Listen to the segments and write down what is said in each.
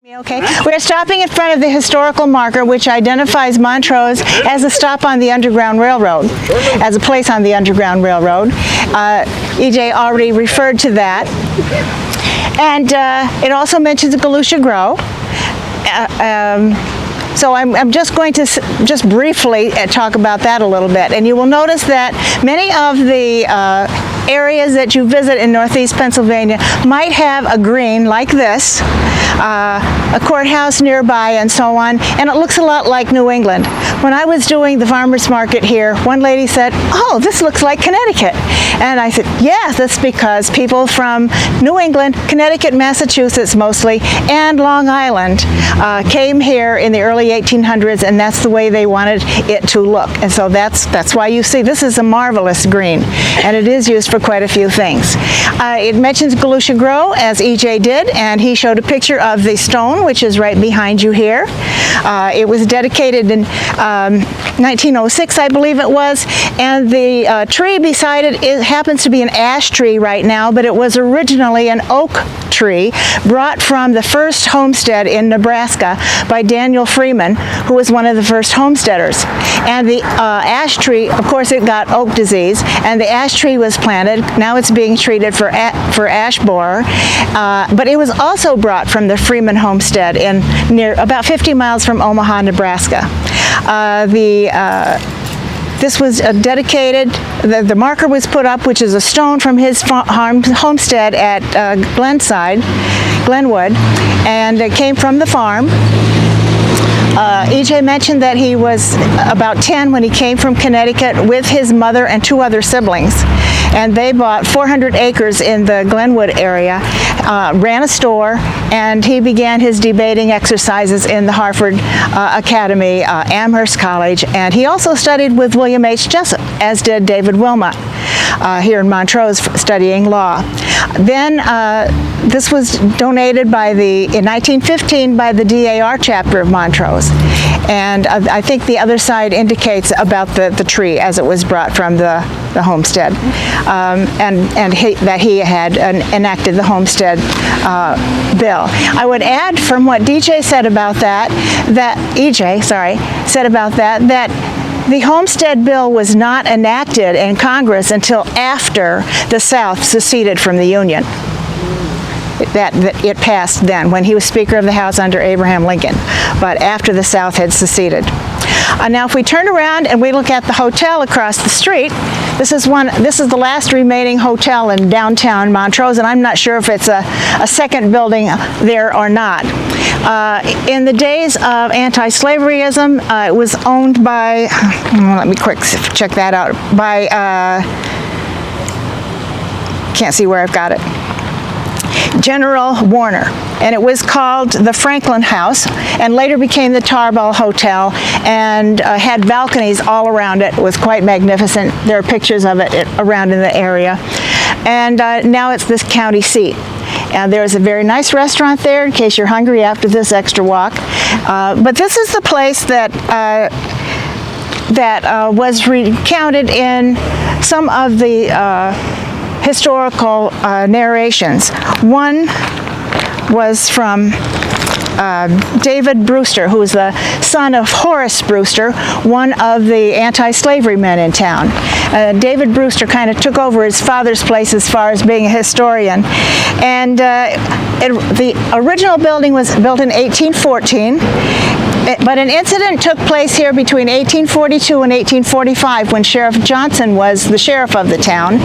Okay, we're stopping in front of the historical marker which identifies Montrose as a stop on the Underground Railroad, as a place on the Underground Railroad. EJ already referred to that. And it also mentions Galusha Grow. So I'm just going to just briefly talk about that a little bit. And you will notice that many of the areas that you visit in Northeast Pennsylvania might have a green like this, a courthouse nearby and so on, and it looks a lot like New England. When I was doing the farmers market here, one lady said, "Oh, this looks like Connecticut." And I said, "Yeah, that's because people from New England, Connecticut, Massachusetts mostly, and Long Island came here in the early 1800s, and that's the way they wanted it to look." And so that's why you see this is a marvelous green, and it is used for quite a few things. It mentions Galusha Grow, as EJ did, and he showed a picture of the stone, which is right behind you here. It was dedicated in 1906, I believe it was, and the tree beside it happens to be an ash tree right now, but it was originally an oak tree brought from the first homestead in Nebraska by Daniel Freeman, who was one of the first homesteaders. And the ash tree, of course, it got oak disease, and the ash tree was planted. Now it's being treated for ash borer, but it was also brought from the Freeman homestead in near about 50 miles from Omaha, Nebraska. This was dedicated, the marker was put up, which is a stone from his homestead at Glenwood, and it came from the farm. EJ mentioned that he was about 10 when he came from Connecticut with his mother and 2 other siblings. And they bought 400 acres in the Glenwood area, ran a store, and he began his debating exercises in the Harvard Academy, Amherst College, and he also studied with William H. Jessup, as did David Wilmot, here in Montrose studying law. Then this was donated in 1915 by the DAR chapter of Montrose. And I think the other side indicates about the tree as it was brought from the homestead, and that he had enacted the homestead bill. I would add from what EJ said about that, that the Homestead Bill was not enacted in Congress until after the South seceded from the Union. That it passed then, when he was Speaker of the House under Abraham Lincoln, but after the South had seceded. Now if we turn around and we look at the hotel across the street, this is the last remaining hotel in downtown Montrose, and I'm not sure if it's a second building there or not. In the days of anti-slaveryism, it was owned by, let me quick check that out, by, can't see where I've got it, General Warner, and it was called the Franklin House, and later became the Tarbell Hotel, and had balconies all around it. It was quite magnificent. There are pictures of it around in the area, and now it's this county seat. And there's a very nice restaurant there in case you're hungry after this extra walk. But this is the place that was recounted in some of the historical narrations. One was from David Brewster, who was the son of Horace Brewster, one of the anti-slavery men in town. David Brewster kind of took over his father's place as far as being a historian. And the original building was built in 1814. But an incident took place here between 1842 and 1845 when Sheriff Johnson was the sheriff of the town.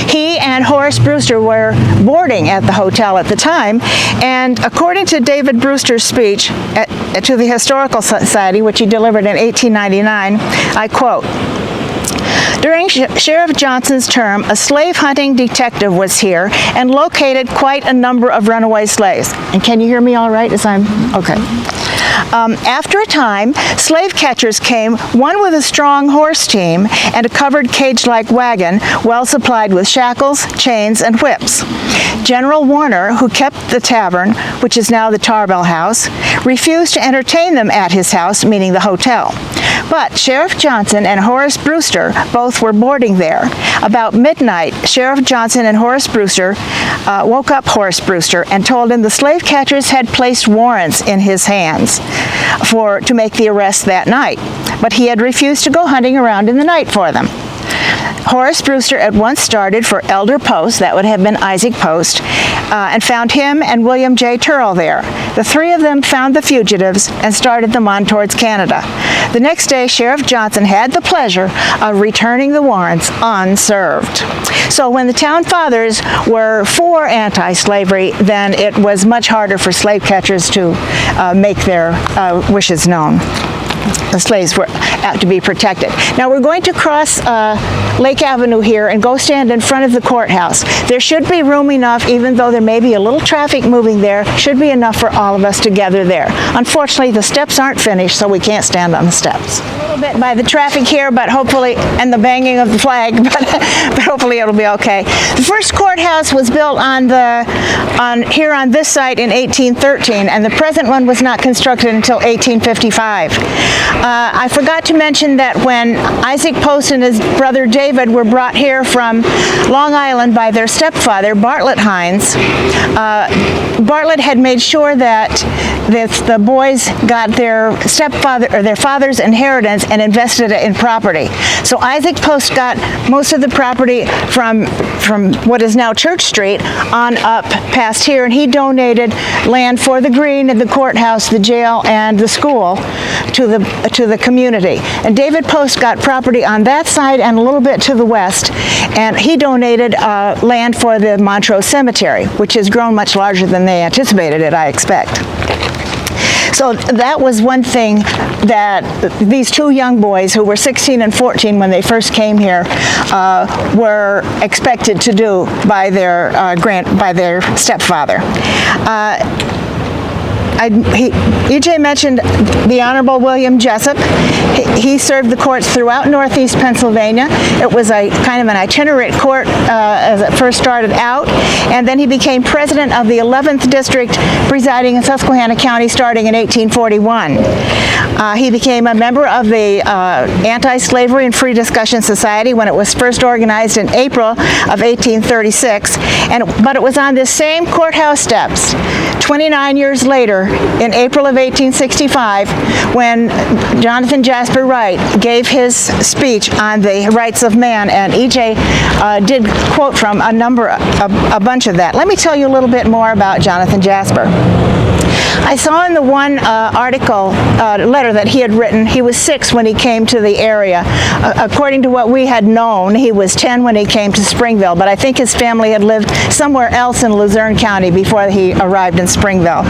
He and Horace Brewster were boarding at the hotel at the time, and according to David Brewster's speech to the Historical Society, which he delivered in 1899, I quote, "During Sheriff Johnson's term, a slave hunting detective was here and located quite a number of runaway slaves." And can you hear me all right as I'm, okay. After a time, slave catchers came, one with a strong horse team and a covered cage-like wagon, well supplied with shackles, chains, and whips. General Warner, who kept the tavern, which is now the Tarbell House, refused to entertain them at his house, meaning the hotel. But Sheriff Johnson and Horace Brewster both were boarding there. About midnight, Sheriff Johnson and Horace Brewster woke up Horace Brewster and told him the slave catchers had placed warrants in his hands to make the arrest that night, but he had refused to go hunting around in the night for them. Horace Brewster at once started for Elder Post, that would have been Isaac Post, and found him and William J. Turrell there. The three of them found the fugitives and started them on towards Canada. The next day, Sheriff Johnson had the pleasure of returning the warrants unserved. So when the town fathers were for anti-slavery, then it was much harder for slave catchers to make their wishes known. The slaves were to be protected. Now we're going to cross Lake Avenue here and go stand in front of the courthouse. There should be room enough, even though there may be a little traffic moving there, should be enough for all of us to gather there. Unfortunately, the steps aren't finished, so we can't stand on the steps. A little bit by the traffic here, but hopefully, and the banging of the flag, but hopefully it'll be okay. The first courthouse was built on this site in 1813, and the present one was not constructed until 1855. I forgot to mention that when Isaac Post and his brother David were brought here from Long Island by their stepfather, Bartlett Hines, Bartlett had made sure that the boys got their father's inheritance and invested it in property. So Isaac Post got most of the property from what is now Church Street on up past here, and he donated land for the green and the courthouse, the jail, and the school to the community. And David Post got property on that side and a little bit to the west, and he donated land for the Montrose Cemetery, which has grown much larger than they anticipated it, I expect. So that was one thing that these two young boys, who were 16 and 14 when they first came here, were expected to do by their stepfather. E.J. mentioned the Honorable William Jessup. He served the courts throughout Northeast Pennsylvania. It was a kind of an itinerant court as it first started out, and then he became president of the 11th District, presiding in Susquehanna County starting in 1841. He became a member of the Anti-Slavery and Free Discussion Society when it was first organized in April of 1836, but it was on this same courthouse steps 29 years later, in April of 1865, when Jonathan Jasper Wright gave his speech on the rights of man, and E.J. did quote from a bunch of that. Let me tell you a little bit more about Jonathan Jasper. I saw in the one letter that he had written, he was 6 when he came to the area. According to what we had known, he was 10 when he came to Springville, but I think his family had lived somewhere else in Luzerne County before he arrived in Springville.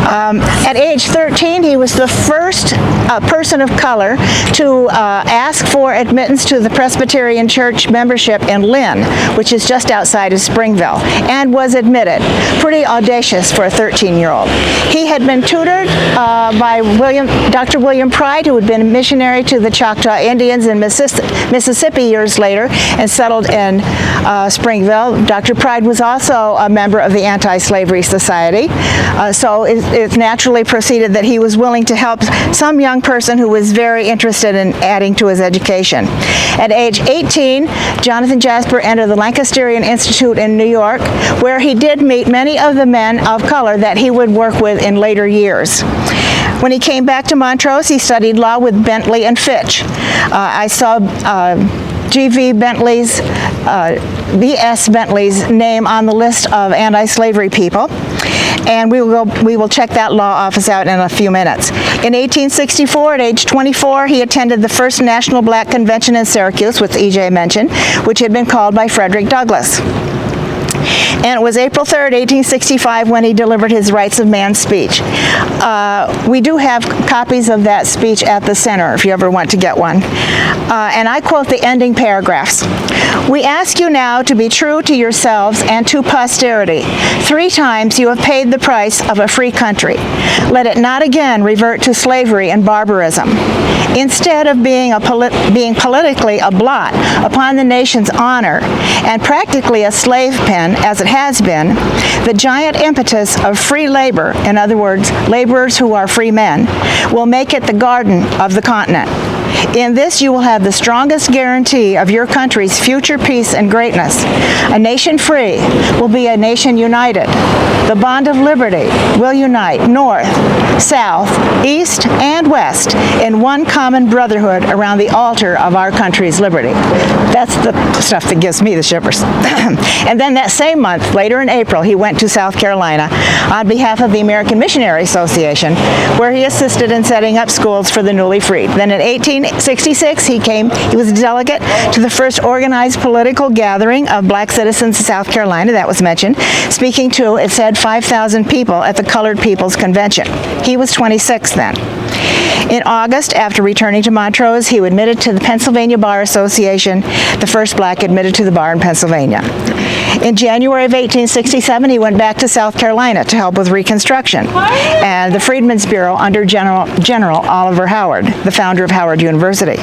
At age 13, he was the first person of color to ask for admittance to the Presbyterian Church membership in Lynn, which is just outside of Springville, and was admitted. Pretty audacious for a 13-year-old. He had been tutored by Dr. William Pride, who had been a missionary to the Choctaw Indians in Mississippi years later and settled in Springville. Dr. Pride was also a member of the Anti-Slavery Society, so it naturally proceeded that he was willing to help some young person who was very interested in adding to his education. At age 18, Jonathan Jasper entered the Lancasterian Institute in New York, where he did meet many of the men of color that he would work with in later years. When he came back to Montrose, he studied law with Bentley and Fitch. I saw G.V. Bentley's, B.S. Bentley's name on the list of anti-slavery people, and we will check that law office out in a few minutes. In 1864, at age 24, he attended the first National Black Convention in Syracuse, which E.J. mentioned, which had been called by Frederick Douglass. And it was April 3rd, 1865, when he delivered his Rights of Man speech. We do have copies of that speech at the center, if you ever want to get one. And I quote the ending paragraphs. "We ask you now to be true to yourselves and to posterity. 3 times you have paid the price of a free country. Let it not again revert to slavery and barbarism. Instead of being politically a blot upon the nation's honor and practically a slave pen, as it has been, the giant impetus of free labor, in other words, laborers who are free men, will make it the garden of the continent. In this you will have the strongest guarantee of your country's future peace and greatness. A nation free will be a nation united. The bond of liberty will unite North, South, East, and West in one common brotherhood around the altar of our country's liberty. That's the stuff that gives me the shivers. And then that same month, later in April, he went to South Carolina on behalf of the American Missionary Association, where he assisted in setting up schools for the newly freed. Then in 1866, he was a delegate to the first organized political gathering of black citizens of South Carolina, that was mentioned, speaking to, it said, 5,000 people at the Colored People's Convention. He was 26 then. In August, after returning to Montrose, he admitted to the Pennsylvania Bar Association, the first black admitted to the bar in Pennsylvania. In January of 1867, he went back to South Carolina to help with Reconstruction and the Freedmen's Bureau under General Oliver Howard, the founder of Howard University.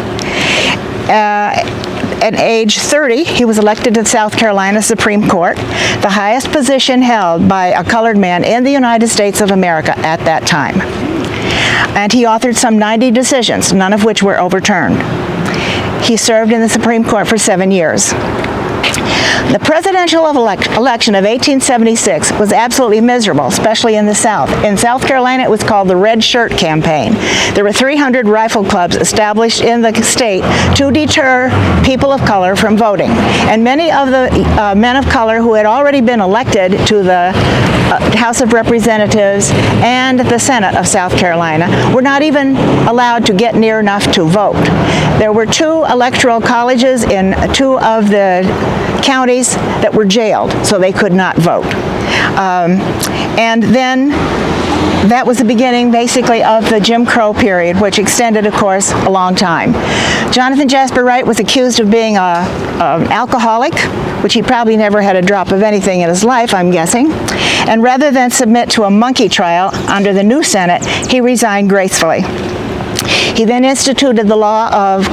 At age 30, he was elected to the South Carolina Supreme Court, the highest position held by a colored man in the United States of America at that time. And he authored some 90 decisions, none of which were overturned. He served in the Supreme Court for 7 years. The presidential election of 1876 was absolutely miserable, especially in the South. In South Carolina, it was called the Red Shirt Campaign. There were 300 rifle clubs established in the state to deter people of color from voting. And many of the men of color who had already been elected to the House of Representatives and the Senate of South Carolina were not even allowed to get near enough to vote. There were 2 electoral colleges in 2 of the counties that were jailed, so they could not vote. And then that was the beginning, basically, of the Jim Crow period, which extended, of course, a long time. Jonathan Jasper Wright was accused of being an alcoholic, which he probably never had a drop of anything in his life, I'm guessing. And rather than submit to a monkey trial under the new Senate, he resigned gracefully. He then instituted the law of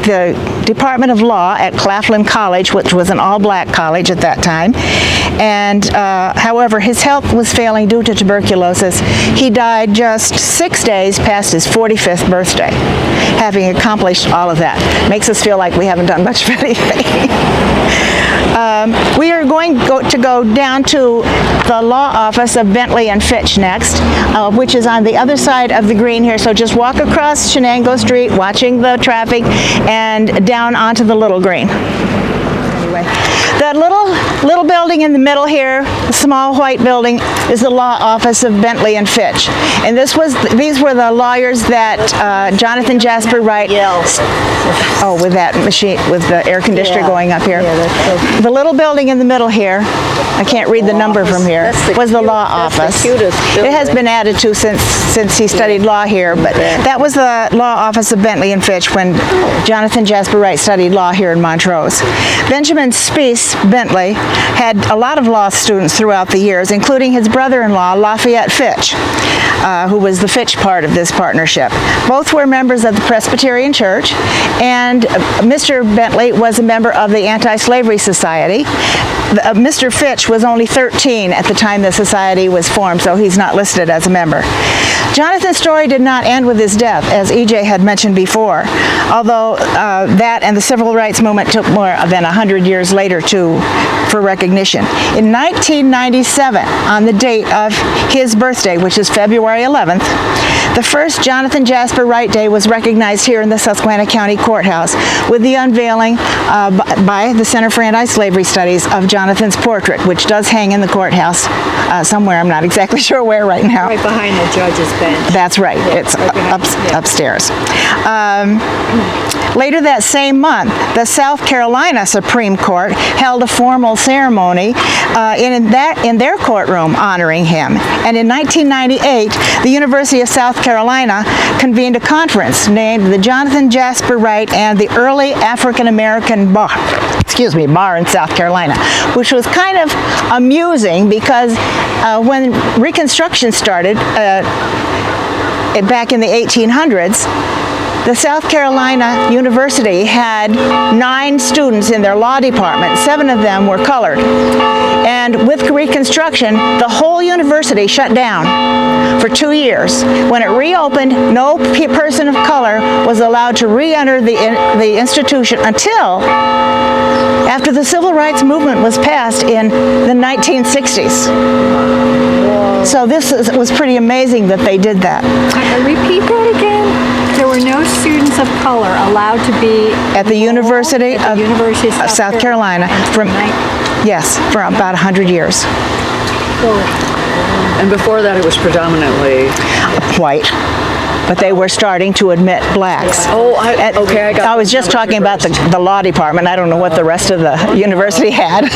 the Department of Law at Claflin College, which was an all-black college at that time. And however, his health was failing due to tuberculosis. He died just 6 days past his 45th birthday, having accomplished all of that. Makes us feel like we haven't done much of anything. We are going to go down to the law office of Bentley and Fitch next, which is on the other side of the green here. So just walk across Shenango Street, watching the traffic, and down onto the little green. Anyway, that little building in the middle here, the small white building, is the law office of Bentley and Fitch. And these were the lawyers that Jonathan Jasper Wright. Oh, with that machine, with the air conditioner going up here. The little building in the middle here, I can't read the number from here, was the law office. It has been added to since he studied law here, but that was the law office of Bentley and Fitch when Jonathan Jasper Wright studied law here in Montrose. Benjamin Speece Bentley had a lot of law students throughout the years, including his brother-in-law, Lafayette Fitch, who was the Fitch part of this partnership. Both were members of the Presbyterian Church, and Mr. Bentley was a member of the Anti-Slavery Society. Mr. Fitch was only 13 at the time the society was formed, so he's not listed as a member. Jonathan's story did not end with his death, as E.J. had mentioned before, although that and the civil rights movement took more than 100 years later for recognition. In 1997, on the date of his birthday, which is February 11th, the first Jonathan Jasper Wright Day was recognized here in the Susquehanna County Courthouse with the unveiling by the Center for Anti-Slavery Studies of Jonathan's portrait, which does hang in the courthouse somewhere. I'm not exactly sure where right now. Right behind the judge's bench. That's right. Yeah, it's right upstairs. Later that same month, the South Carolina Supreme Court held a formal ceremony in their courtroom honoring him. And in 1998, the University of South Carolina convened a conference named the Jonathan Jasper Wright and the Early African American Bar in South Carolina, which was kind of amusing because when Reconstruction started back in the 1800s, The South Carolina University had 9 students in their law department. 7 of them were colored. And with Reconstruction, the whole university shut down for 2 years. When it reopened, no person of color was allowed to re-enter the institution until after the Civil Rights Movement was passed in the 1960s. So this was pretty amazing that they did that. Repeat that again. There were no students of color allowed to be at the University of South Carolina for about 100 years. And before that, it was predominantly white. But they were starting to admit blacks. Oh, okay, I got. I was just talking about the law department. I don't know what the rest of the university had.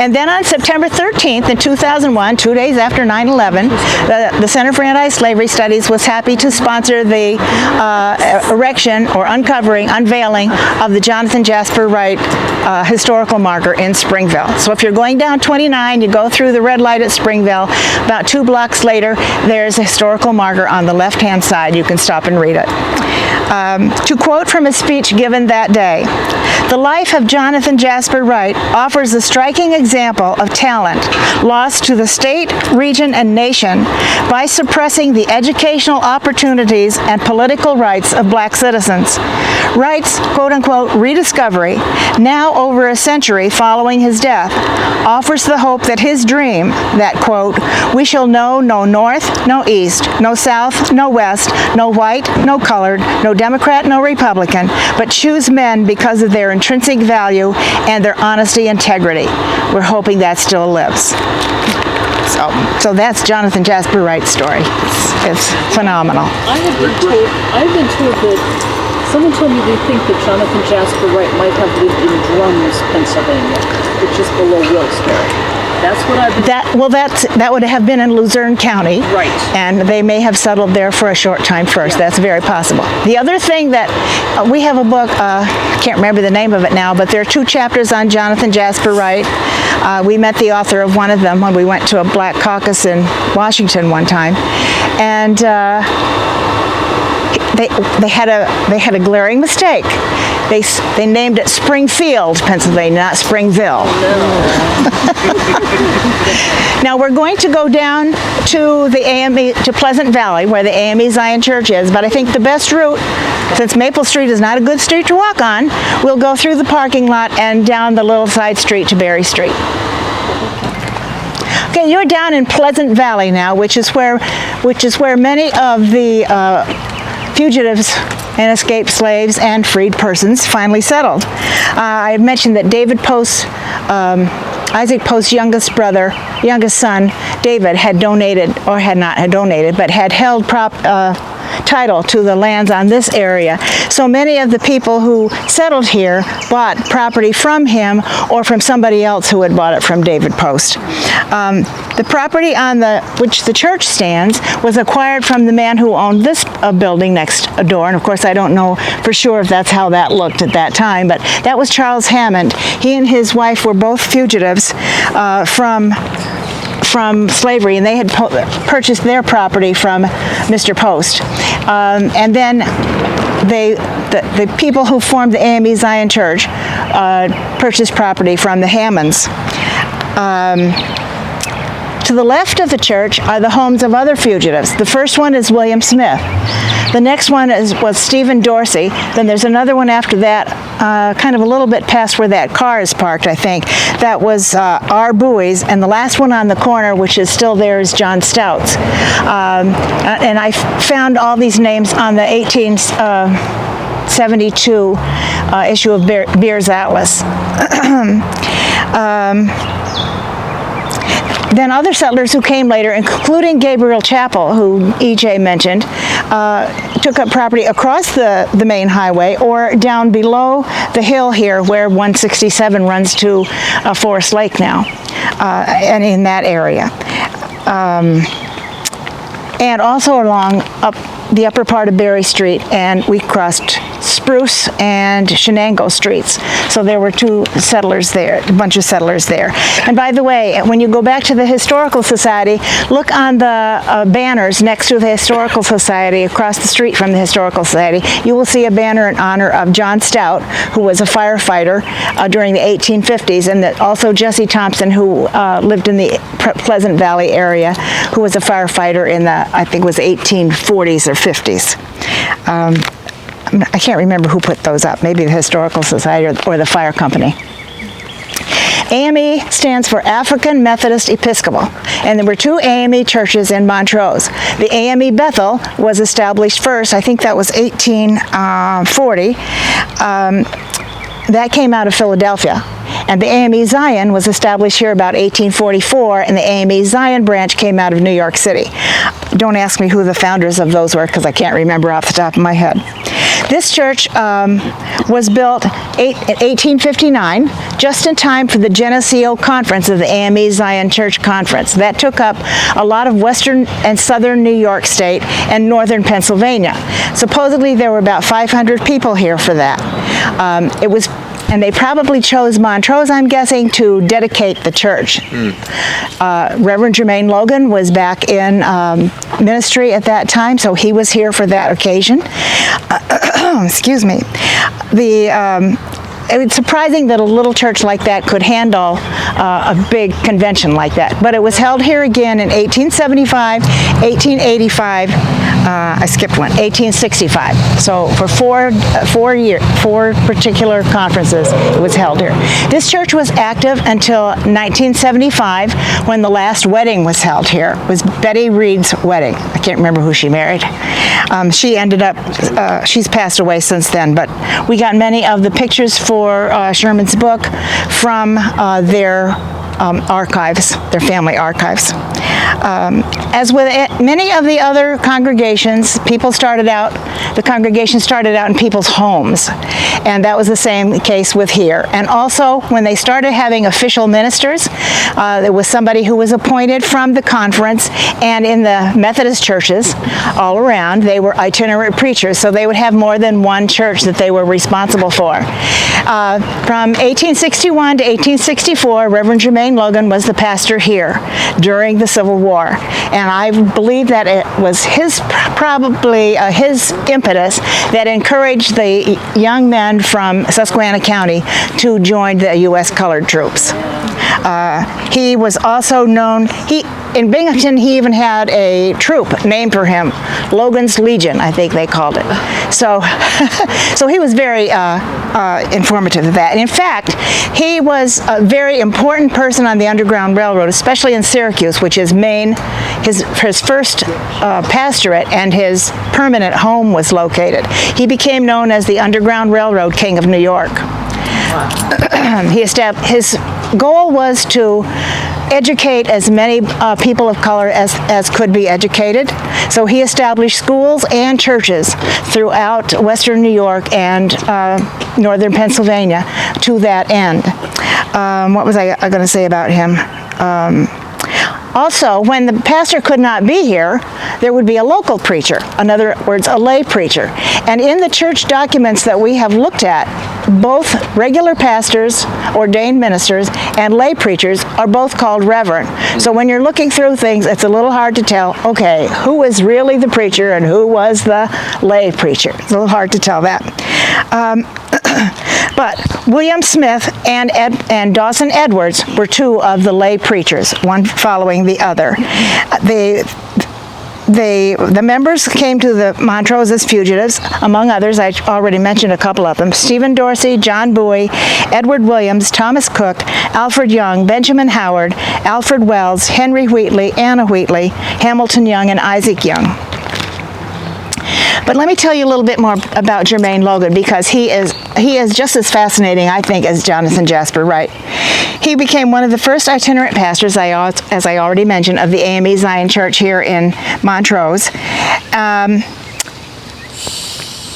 And then on September 13th in 2001, 2 days after 9/11, the Center for Anti-Slavery Studies was happy to sponsor the erection or unveiling of the Jonathan Jasper Wright historical marker in Springville. So if you're going down 29, you go through the red light at Springville. About 2 blocks later, there's a historical marker on the left-hand side. You can stop and read it. To quote from a speech given that day, "The life of Jonathan Jasper Wright offers a striking example of talent lost to the state, region, and nation by suppressing the educational opportunities and political rights of black citizens. Wright's quote-unquote rediscovery, now over a century following his death, offers the hope that his dream, that quote, we shall know no north, no east, no south, no west, no white, no colored, no Democrat, no Republican, but choose men because of their intrinsic value and their honesty and integrity." We're hoping that still lives. So that's Jonathan Jasper Wright's story. It's phenomenal. I've been told that someone told me they think that Jonathan Jasper Wright might have lived in Drums, Pennsylvania, which is below Wilkes-Barre. That's what I've been that would have been in Luzerne County. Right. And they may have settled there for a short time first. Yeah. That's very possible. The other thing that we have a book, I can't remember the name of it now, but there are 2 chapters on Jonathan Jasper Wright. We met the author of one of them when we went to a black caucus in Washington one time. And they had a glaring mistake. They named it Springfield, Pennsylvania, not Springville. Now we're going to go down to the AME, to Pleasant Valley, where the AME Zion Church is, but I think the best route, since Maple Street is not a good street to walk on, we'll go through the parking lot and down the little side street to Berry Street. Okay, you're down in Pleasant Valley now, which is where many of the fugitives and escaped slaves and freed persons finally settled. I mentioned that David Post, Isaac Post's youngest son, David, had donated, or had not had donated, but had held title to the lands on this area. So many of the people who settled here bought property from him or from somebody else who had bought it from David Post. The property on which the church stands was acquired from the man who owned this building next door, and of course I don't know for sure if that's how that looked at that time, but that was Charles Hammond. He and his wife were both fugitives from slavery, and they had purchased their property from Mr. Post. And then the people who formed the AME Zion Church purchased property from the Hammonds. To the left of the church are the homes of other fugitives. The first one is William Smith. The next one was Stephen Dorsey. Then there's another one after that, kind of a little bit past where that car is parked, I think. That was R. Bowie's. And the last one on the corner, which is still there, is John Stout's. And I found all these names on the 1872 issue of Beers Atlas. Then other settlers who came later, including Gabriel Chappell, who E.J. mentioned, took up property across the main highway or down below the hill here where 167 runs to Forest Lake now, and in that area. And also along up the upper part of Berry Street, and we crossed Spruce and Shenango streets. So there were two settlers there, a bunch of settlers there. And by the way, when you go back to the Historical Society, look on the banners next to the Historical Society, across the street from the Historical Society. You will see a banner in honor of John Stout, who was a firefighter during the 1850s, and also Jesse Thompson, who lived in the Pleasant Valley area, who was a firefighter in the, I think it was 1840s or 50s. I can't remember who put those up, maybe the Historical Society or the fire company. AME stands for African Methodist Episcopal, and there were two AME churches in Montrose. The AME Bethel was established first, I think that was 1840. That came out of Philadelphia. And the AME Zion was established here about 1844, and the AME Zion branch came out of New York City. Don't ask me who the founders of those were, because I can't remember off the top of my head. This church was built in 1859, just in time for the Geneseo Conference of the AME Zion Church Conference. That took up a lot of western and southern New York State and northern Pennsylvania. Supposedly there were about 500 people here for that. And they probably chose Montrose, I'm guessing, to dedicate the church. Reverend Jermaine Logan was back in ministry at that time, so he was here for that occasion. Excuse me. It's surprising that a little church like that could handle a big convention like that. But it was held here again in 1875, 1885, I skipped one, 1865. So for four particular conferences, it was held here. This church was active until 1975, when the last wedding was held here. It was Betty Reed's wedding. I can't remember who she married. She ended up, she's passed away since then, but we got many of the pictures for Sherman's book from their archives, their family archives. As with many of the other congregations, the congregation started out in people's homes, and that was the same case with here. And also, when they started having official ministers, there was somebody who was appointed from the conference, and in the Methodist churches all around, they were itinerant preachers, so they would have more than one church that they were responsible for. From 1861 to 1864, Reverend Jermaine Logan was the pastor here during the Civil War, and I believe that it was probably his impetus that encouraged the young men from Susquehanna County to join the U.S. Colored Troops. He was also known, in Binghamton, he even had a troop named for him, Logan's Legion, I think they called it. So, so he was very informative of that. And in fact, he was a very important person on the Underground Railroad, especially in Syracuse, which is Maine. His first pastorate and his permanent home was located. He became known as the Underground Railroad King of New York. His goal was to educate as many people of color as could be educated. So he established schools and churches throughout western New York and northern Pennsylvania to that end. What was I going to say about him? Also, when the pastor could not be here, there would be a local preacher, in other words, a lay preacher. And in the church documents that we have looked at, both regular pastors, ordained ministers, and lay preachers are both called reverend. So when you're looking through things, it's a little hard to tell, okay, who was really the preacher and who was the lay preacher. It's a little hard to tell that. But William Smith and Dawson Edwards were two of the lay preachers, one following the other. The members came to the Montrose as fugitives, among others. I already mentioned a couple of them: Stephen Dorsey, John Bowie, Edward Williams, Thomas Cook, Alfred Young, Benjamin Howard, Alfred Wells, Henry Wheatley, Anna Wheatley, Hamilton Young, and Isaac Young. But let me tell you a little bit more about Jermaine Logan, because he is just as fascinating, I think, as Jonathan Jasper Wright. He became one of the first itinerant pastors, as I already mentioned, of the AME Zion Church here in Montrose.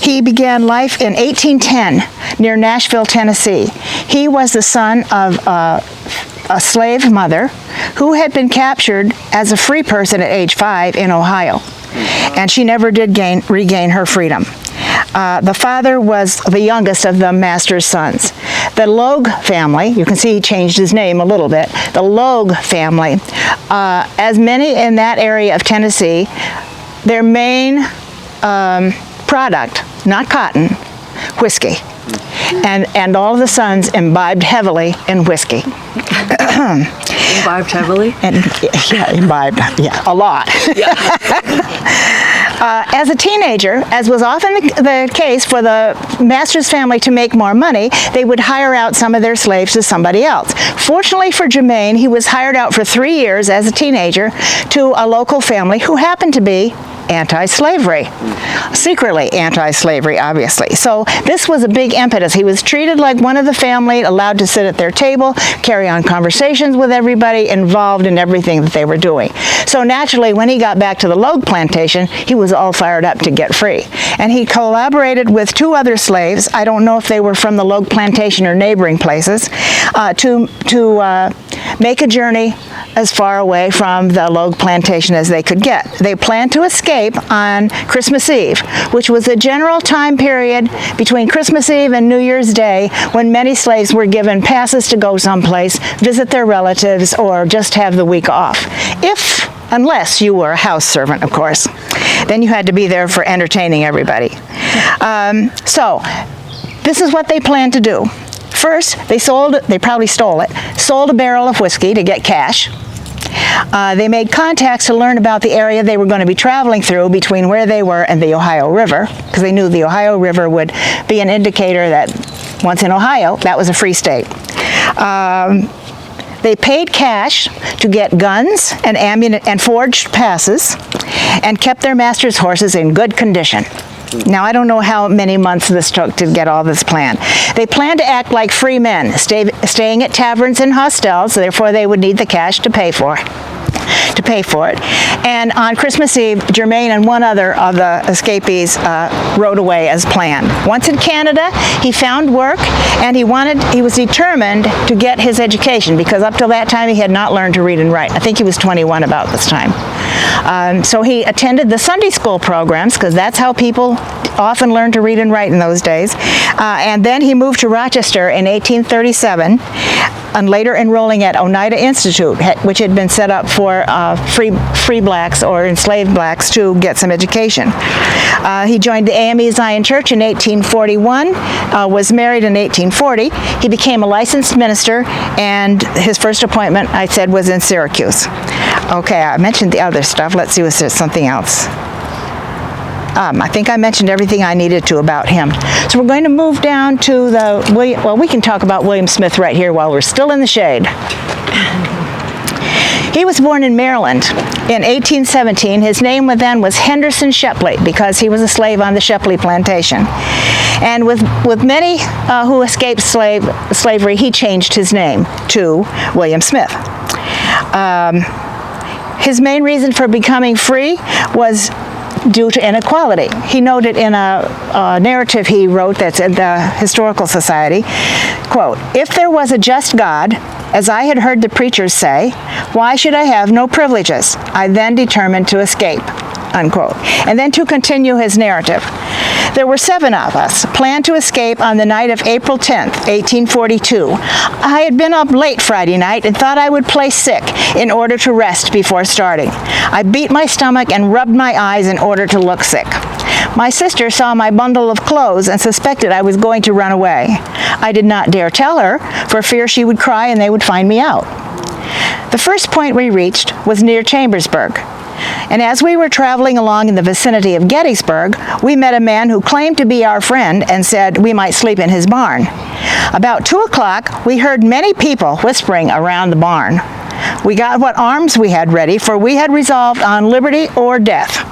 He began life in 1810 near Nashville, Tennessee. He was the son of a slave mother who had been captured as a free person at age 5 in Ohio, and she never did regain her freedom. The father was the youngest of the master's sons. The Logue family, you can see he changed his name a little bit, the Logue family, as many in that area of Tennessee, their main product, not cotton, whiskey. And all of the sons imbibed heavily in whiskey. Imbibed heavily? And yeah, imbibed, yeah, a lot. As a teenager, as was often the case for the master's family to make more money, they would hire out some of their slaves to somebody else. Fortunately for Jermaine, he was hired out for 3 years as a teenager to a local family who happened to be anti-slavery, secretly anti-slavery, obviously. So this was a big impetus. He was treated like one of the family, allowed to sit at their table, carry on conversations with everybody, involved in everything that they were doing. So naturally, when he got back to the Logue plantation, he was all fired up to get free. And he collaborated with 2 other slaves, I don't know if they were from the Logue plantation or neighboring places, to make a journey as far away from the Logue plantation as they could get. They planned to escape on Christmas Eve, which was a general time period between Christmas Eve and New Year's Day when many slaves were given passes to go someplace, visit their relatives, or just have the week off. Unless you were a house servant, of course. Then you had to be there for entertaining everybody. So this is what they planned to do. First, they probably stole a barrel of whiskey to get cash. They made contacts to learn about the area they were going to be traveling through between where they were and the Ohio River, because they knew the Ohio River would be an indicator that once in Ohio, that was a free state. They paid cash to get guns and ammunition and forged passes, and kept their master's horses in good condition. Now, I don't know how many months this took to get all this planned. They planned to act like free men, staying at taverns and hostels, therefore they would need the cash to pay for it. And on Christmas Eve, Jermaine and one other of the escapees rode away as planned. Once in Canada, he found work, and he was determined to get his education, because up till that time he had not learned to read and write. I think he was 21 about this time. So he attended the Sunday school programs, because that's how people often learned to read and write in those days. And then he moved to Rochester in 1837, and later enrolling at Oneida Institute, which had been set up for free blacks or enslaved blacks to get some education. He joined the AME Zion Church in 1841, was married in 1840. He became a licensed minister, and his first appointment, I said, was in Syracuse. Okay, I mentioned the other stuff. Let's see if there's something else. I think I mentioned everything I needed to about him. So we're going to move down to we can talk about William Smith right here while we're still in the shade. He was born in Maryland in 1817. His name then was Henderson Shepley, because he was a slave on the Shepley plantation. And with many who escaped slavery, he changed his name to William Smith. His main reason for becoming free was due to inequality. He noted in a narrative he wrote that's in the Historical Society, quote, "If there was a just God, as I had heard the preachers say, why should I have no privileges? I then determined to escape," unquote. And then to continue his narrative. There were 7 of us, planned to escape on the night of April 10th, 1842. I had been up late Friday night and thought I would play sick in order to rest before starting. I beat my stomach and rubbed my eyes in order to look sick. My sister saw my bundle of clothes and suspected I was going to run away. I did not dare tell her, for fear she would cry and they would find me out. The first point we reached was near Chambersburg. And as we were traveling along in the vicinity of Gettysburg, we met a man who claimed to be our friend and said we might sleep in his barn. About 2 o'clock, we heard many people whispering around the barn. We got what arms we had ready, for we had resolved on liberty or death.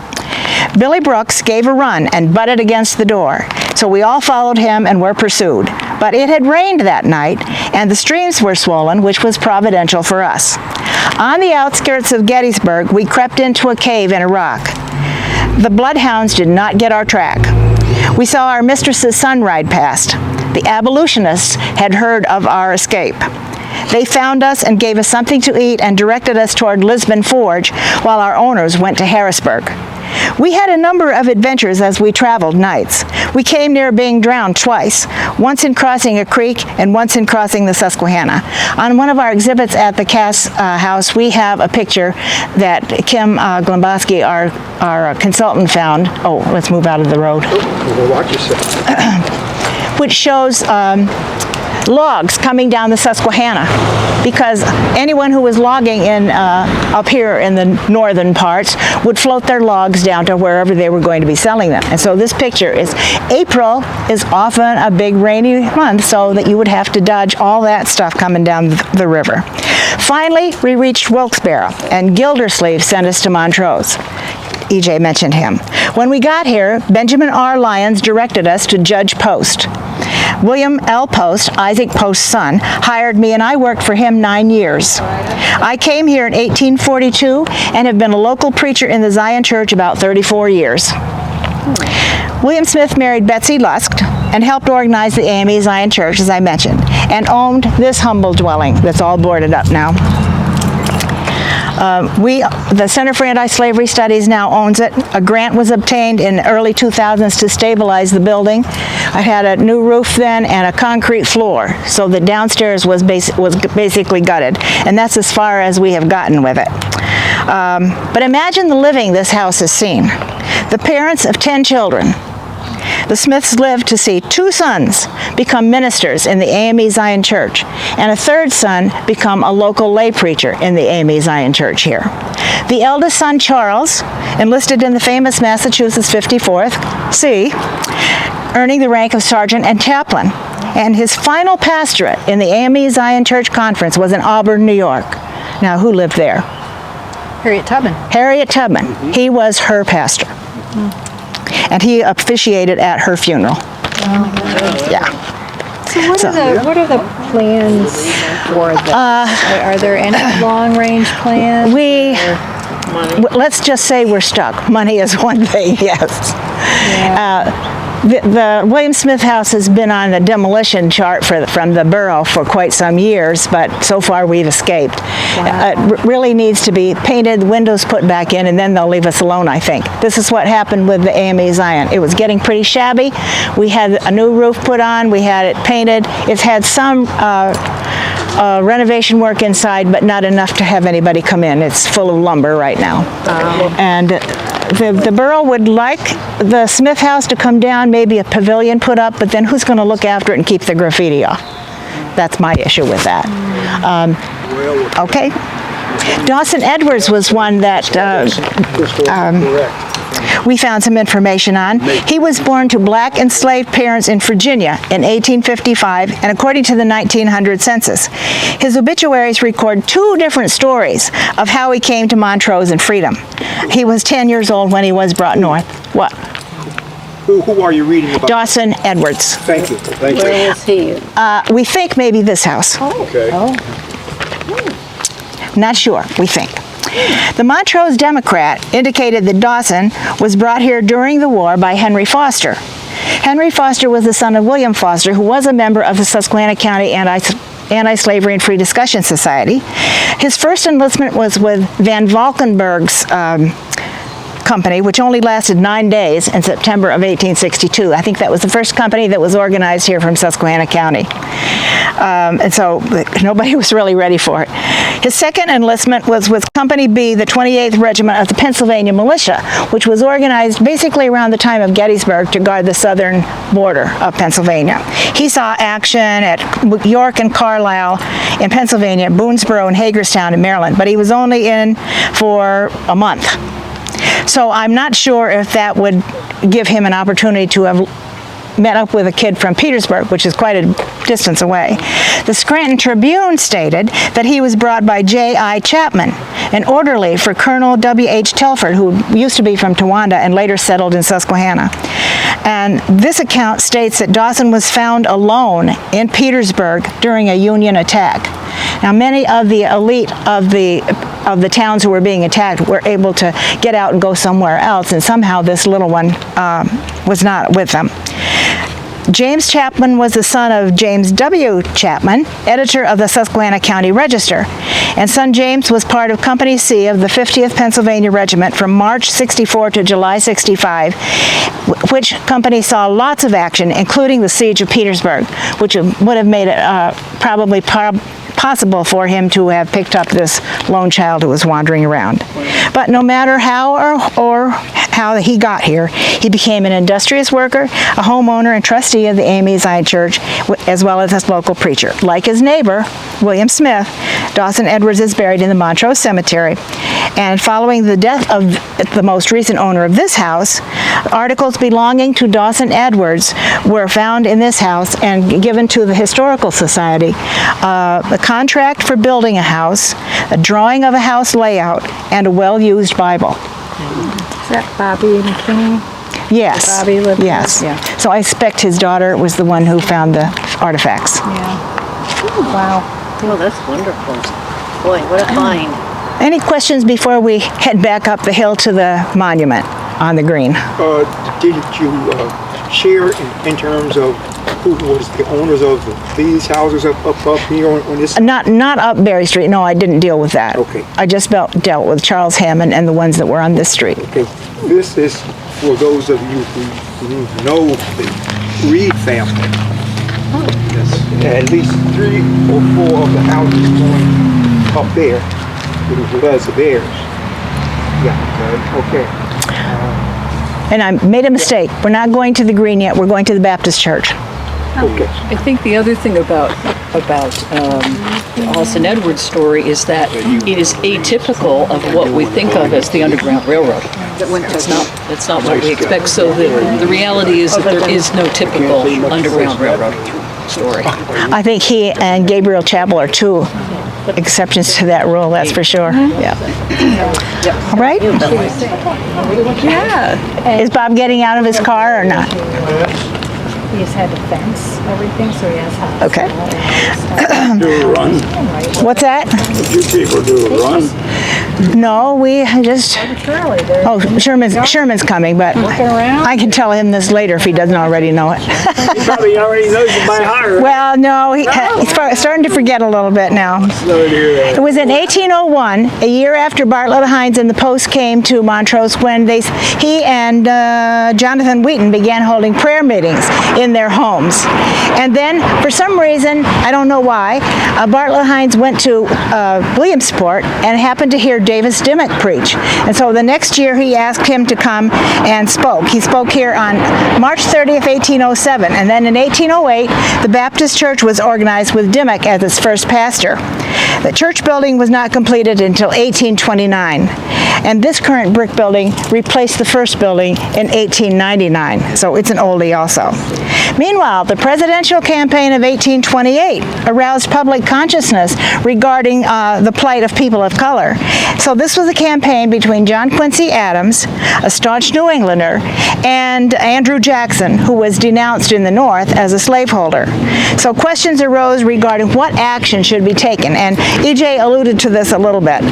Billy Brooks gave a run and butted against the door, so we all followed him and were pursued. But it had rained that night, and the streams were swollen, which was providential for us. On the outskirts of Gettysburg, we crept into a cave in a rock. The bloodhounds did not get our track. We saw our mistress's son ride past. The abolitionists had heard of our escape. They found us and gave us something to eat and directed us toward Lisbon Forge while our owners went to Harrisburg. We had a number of adventures as we traveled nights. We came near being drowned twice, once in crossing a creek and once in crossing the Susquehanna. On one of our exhibits at the Cass House, we have a picture that Kim Glomboski, our consultant, found. Oh, let's move out of the road. Well, watch yourself. Which shows logs coming down the Susquehanna, because anyone who was logging in up here in the northern parts would float their logs down to wherever they were going to be selling them. And so this picture is, April is often a big rainy month, so that you would have to dodge all that stuff coming down the river. Finally, we reached Wilkes-Barre, and Gildersleeve sent us to Montrose. EJ mentioned him. When we got here, Benjamin R. Lyons directed us to Judge Post. William L. Post, Isaac Post's son, hired me, and I worked for him 9 years. I came here in 1842 and have been a local preacher in the Zion Church about 34 years. William Smith married Betsy Lusk and helped organize the AME Zion Church, as I mentioned, and owned this humble dwelling that's all boarded up now. The Center for Anti-Slavery Studies now owns it. A grant was obtained in early 2000s to stabilize the building. I had a new roof then and a concrete floor, so the downstairs was basically gutted, and that's as far as we have gotten with it. But imagine the living this house has seen. The parents of 10 children. The Smiths lived to see 2 sons become ministers in the AME Zion Church, and a 3rd son become a local lay preacher in the AME Zion Church here. The eldest son, Charles, enlisted in the famous Massachusetts 54th C, earning the rank of sergeant and chaplain. And his final pastorate in the AME Zion Church Conference was in Auburn, New York. Now, who lived there? Harriet Tubman. Harriet Tubman. He was her pastor. And he officiated at her funeral. Yeah. So what are the plans for this? Are there any long-range plans? Let's just say we're stuck. Money is one thing, yes. Yeah. The William Smith House has been on the demolition chart from the borough for quite some years, but so far we've escaped. Wow. It really needs to be painted, windows put back in, and then they'll leave us alone, I think. This is what happened with the AME Zion. It was getting pretty shabby. We had a new roof put on. We had it painted. It's had some renovation work inside, but not enough to have anybody come in. It's full of lumber right now. And the borough would like the Smith House to come down, maybe a pavilion put up, but then who's going to look after it and keep the graffiti off? That's my issue with that. Okay. Dawson Edwards was one that we found some information on. He was born to black enslaved parents in Virginia in 1855, and according to the 1900 census. His obituaries record 2 different stories of how he came to Montrose and freedom. He was 10 years old when he was brought north. What? Who are you reading about? Dawson Edwards. Thank you. Thank you. Where was he? We think maybe this house. Okay. Not sure, we think. The Montrose Democrat indicated that Dawson was brought here during the war by Henry Foster. Henry Foster was the son of William Foster, who was a member of the Susquehanna County Anti-Slavery and Free Discussion Society. His first enlistment was with Van Valkenburg's company, which only lasted 9 days in September of 1862. I think that was the first company that was organized here from Susquehanna County. And so nobody was really ready for it. His second enlistment was with Company B, the 28th Regiment of the Pennsylvania Militia, which was organized basically around the time of Gettysburg to guard the southern border of Pennsylvania. He saw action at York and Carlisle in Pennsylvania, Boonesboro and Hagerstown in Maryland, but he was only in for a month. So I'm not sure if that would give him an opportunity to have met up with a kid from Petersburg, which is quite a distance away. The Scranton Tribune stated that he was brought by J.I. Chapman, an orderly for Colonel W.H. Telford, who used to be from Towanda and later settled in Susquehanna. And this account states that Dawson was found alone in Petersburg during a Union attack. Now, many of the elite of the towns who were being attacked were able to get out and go somewhere else, and somehow this little one was not with them. James Chapman was the son of James W. Chapman, editor of the Susquehanna County Register, and son James was part of Company C of the 50th Pennsylvania Regiment from March 64 to July 65, which company saw lots of action, including the siege of Petersburg, which would have made it probably possible for him to have picked up this lone child who was wandering around. But no matter how or how he got here, he became an industrious worker, a homeowner, and trustee of the Amy Zion Church, as well as a local preacher. Like his neighbor, William Smith, Dawson Edwards is buried in the Montrose Cemetery. And following the death of the most recent owner of this house, articles belonging to Dawson Edwards were found in this house and given to the Historical Society. A contract for building a house, a drawing of a house layout, and a well-used Bible. Is that Bobby McKinney? Yes. Bobby lived there? Yes. Yeah. So I expect his daughter was the one who found the artifacts. Yeah. Wow. Oh, that's wonderful. Boy, what a find. Any questions before we head back up the hill to the monument on the green? Did you share in terms of who was the owners of these houses up here on this? Not up Berry Street. No, I didn't deal with that. Okay. I just dealt with Charles Hammond and the ones that were on this street. Okay. This is for those of you who know the Reed family. Yes. At least 3 or 4 of the houses going up there, that's theirs. Yeah. Okay. And I made a mistake. We're not going to the green yet. We're going to the Baptist Church. Okay. I think the other thing about the Dawson Edwards story is that it is atypical of what we think of as the Underground Railroad. It's not what we expect. So the reality is that there is no typical Underground Railroad story. I think he and Gabriel Chappell are 2 exceptions to that rule, that's for sure. Yeah. All right? Yeah. Is Bob getting out of his car or not? He's had to fence everything, so he has house. Okay. Do a run? What's that? You people do a run? No, we just... Arbitrarily, they're Oh, Sherman's coming, but looking around. I can tell him this later if he doesn't already know it. He probably already knows it by heart. Well, no, he's starting to forget a little bit now. Slow to hear that. It was in 1801, a year after Bartlett Hines and the Post came to Montrose, when he and Jonathan Wheaton began holding prayer meetings in their homes. And then, for some reason, I don't know why, Bartlett Hines went to Williamsport and happened to hear Davis Dimmock preach. And so the next year he asked him to come and spoke. He spoke here on March 30th, 1807. And then in 1808, the Baptist Church was organized with Dimmock as its first pastor. The church building was not completed until 1829. And this current brick building replaced the first building in 1899. So it's an oldie also. Meanwhile, the presidential campaign of 1828 aroused public consciousness regarding the plight of people of color. So this was a campaign between John Quincy Adams, a staunch New Englander, and Andrew Jackson, who was denounced in the North as a slaveholder. So questions arose regarding what action should be taken, and E.J. alluded to this a little bit.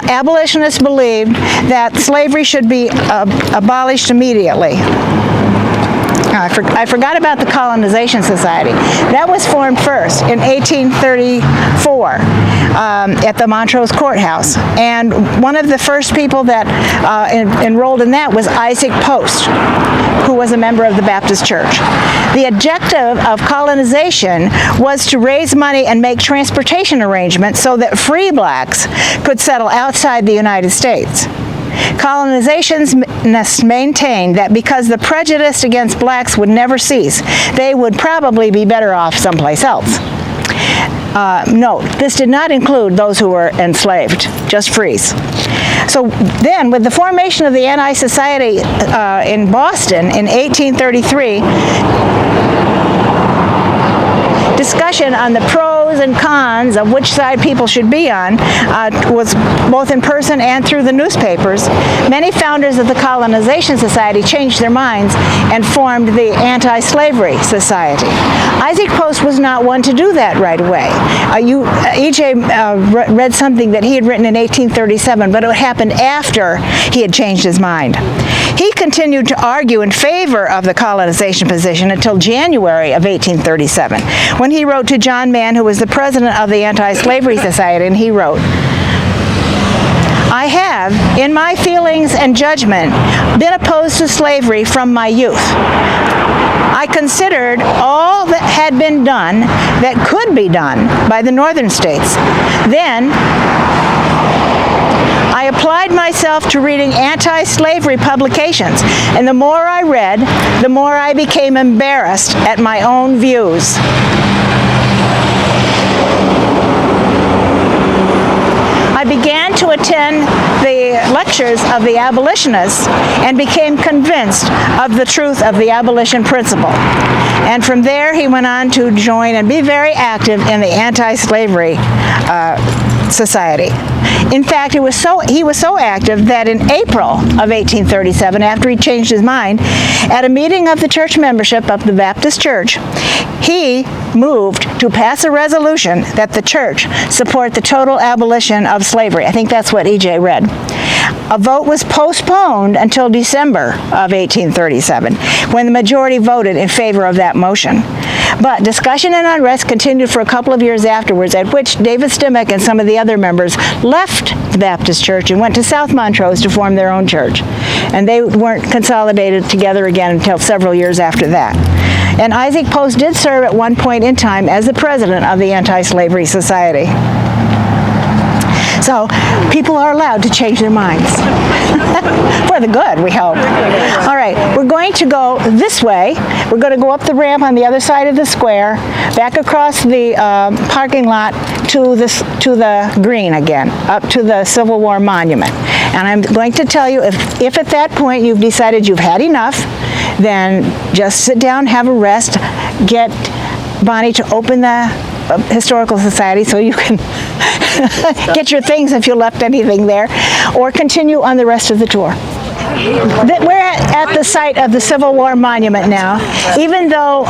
Abolitionists believed that slavery should be abolished immediately. I forgot about the Colonization Society. That was formed first in 1834 at the Montrose Courthouse. And one of the first people that enrolled in that was Isaac Post, who was a member of the Baptist Church. The objective of colonization was to raise money and make transportation arrangements so that free blacks could settle outside the United States. Colonizationists maintained that because the prejudice against blacks would never cease, they would probably be better off someplace else. Note, this did not include those who were enslaved, just frees. So then, with the formation of the Anti-Society in Boston in 1833, discussion on the pros and cons of which side people should be on was both in person and through the newspapers. Many founders of the Colonization Society changed their minds and formed the Anti-Slavery Society. Isaac Post was not one to do that right away. E.J. Read something that he had written in 1837, but it happened after he had changed his mind. He continued to argue in favor of the colonization position until January of 1837, when he wrote to John Mann, who was the president of the Anti-Slavery Society, and he wrote, I have, in my feelings and judgment, been opposed to slavery from my youth. I considered all that had been done that could be done by the northern states. Then I applied myself to reading anti-slavery publications, and the more I read, the more I became embarrassed at my own views. I began to attend the lectures of the abolitionists and became convinced of the truth of the abolition principle. And from there he went on to join and be very active in the anti-slavery society. In fact, he was so active that in April of 1837, after he changed his mind, at a meeting of the church membership of the Baptist Church, he moved to pass a resolution that the church support the total abolition of slavery. I think that's what E.J. read. A vote was postponed until December of 1837, when the majority voted in favor of that motion. But discussion and unrest continued for a couple of years afterwards, at which David Stimmock and some of the other members left the Baptist Church and went to South Montrose to form their own church. And they weren't consolidated together again until several years after that. And Isaac Post did serve at one point in time as the president of the Anti-Slavery Society. So people are allowed to change their minds. For the good, we hope. All right, we're going to go this way. We're going to go up the ramp on the other side of the square, back across the parking lot to the green again, up to the Civil War Monument. And I'm going to tell you, if at that point you've decided you've had enough, then just sit down, have a rest, get Bonnie to open the Historical Society so you can get your things if you left anything there, or continue on the rest of the tour. We're at the site of the Civil War Monument now. Even though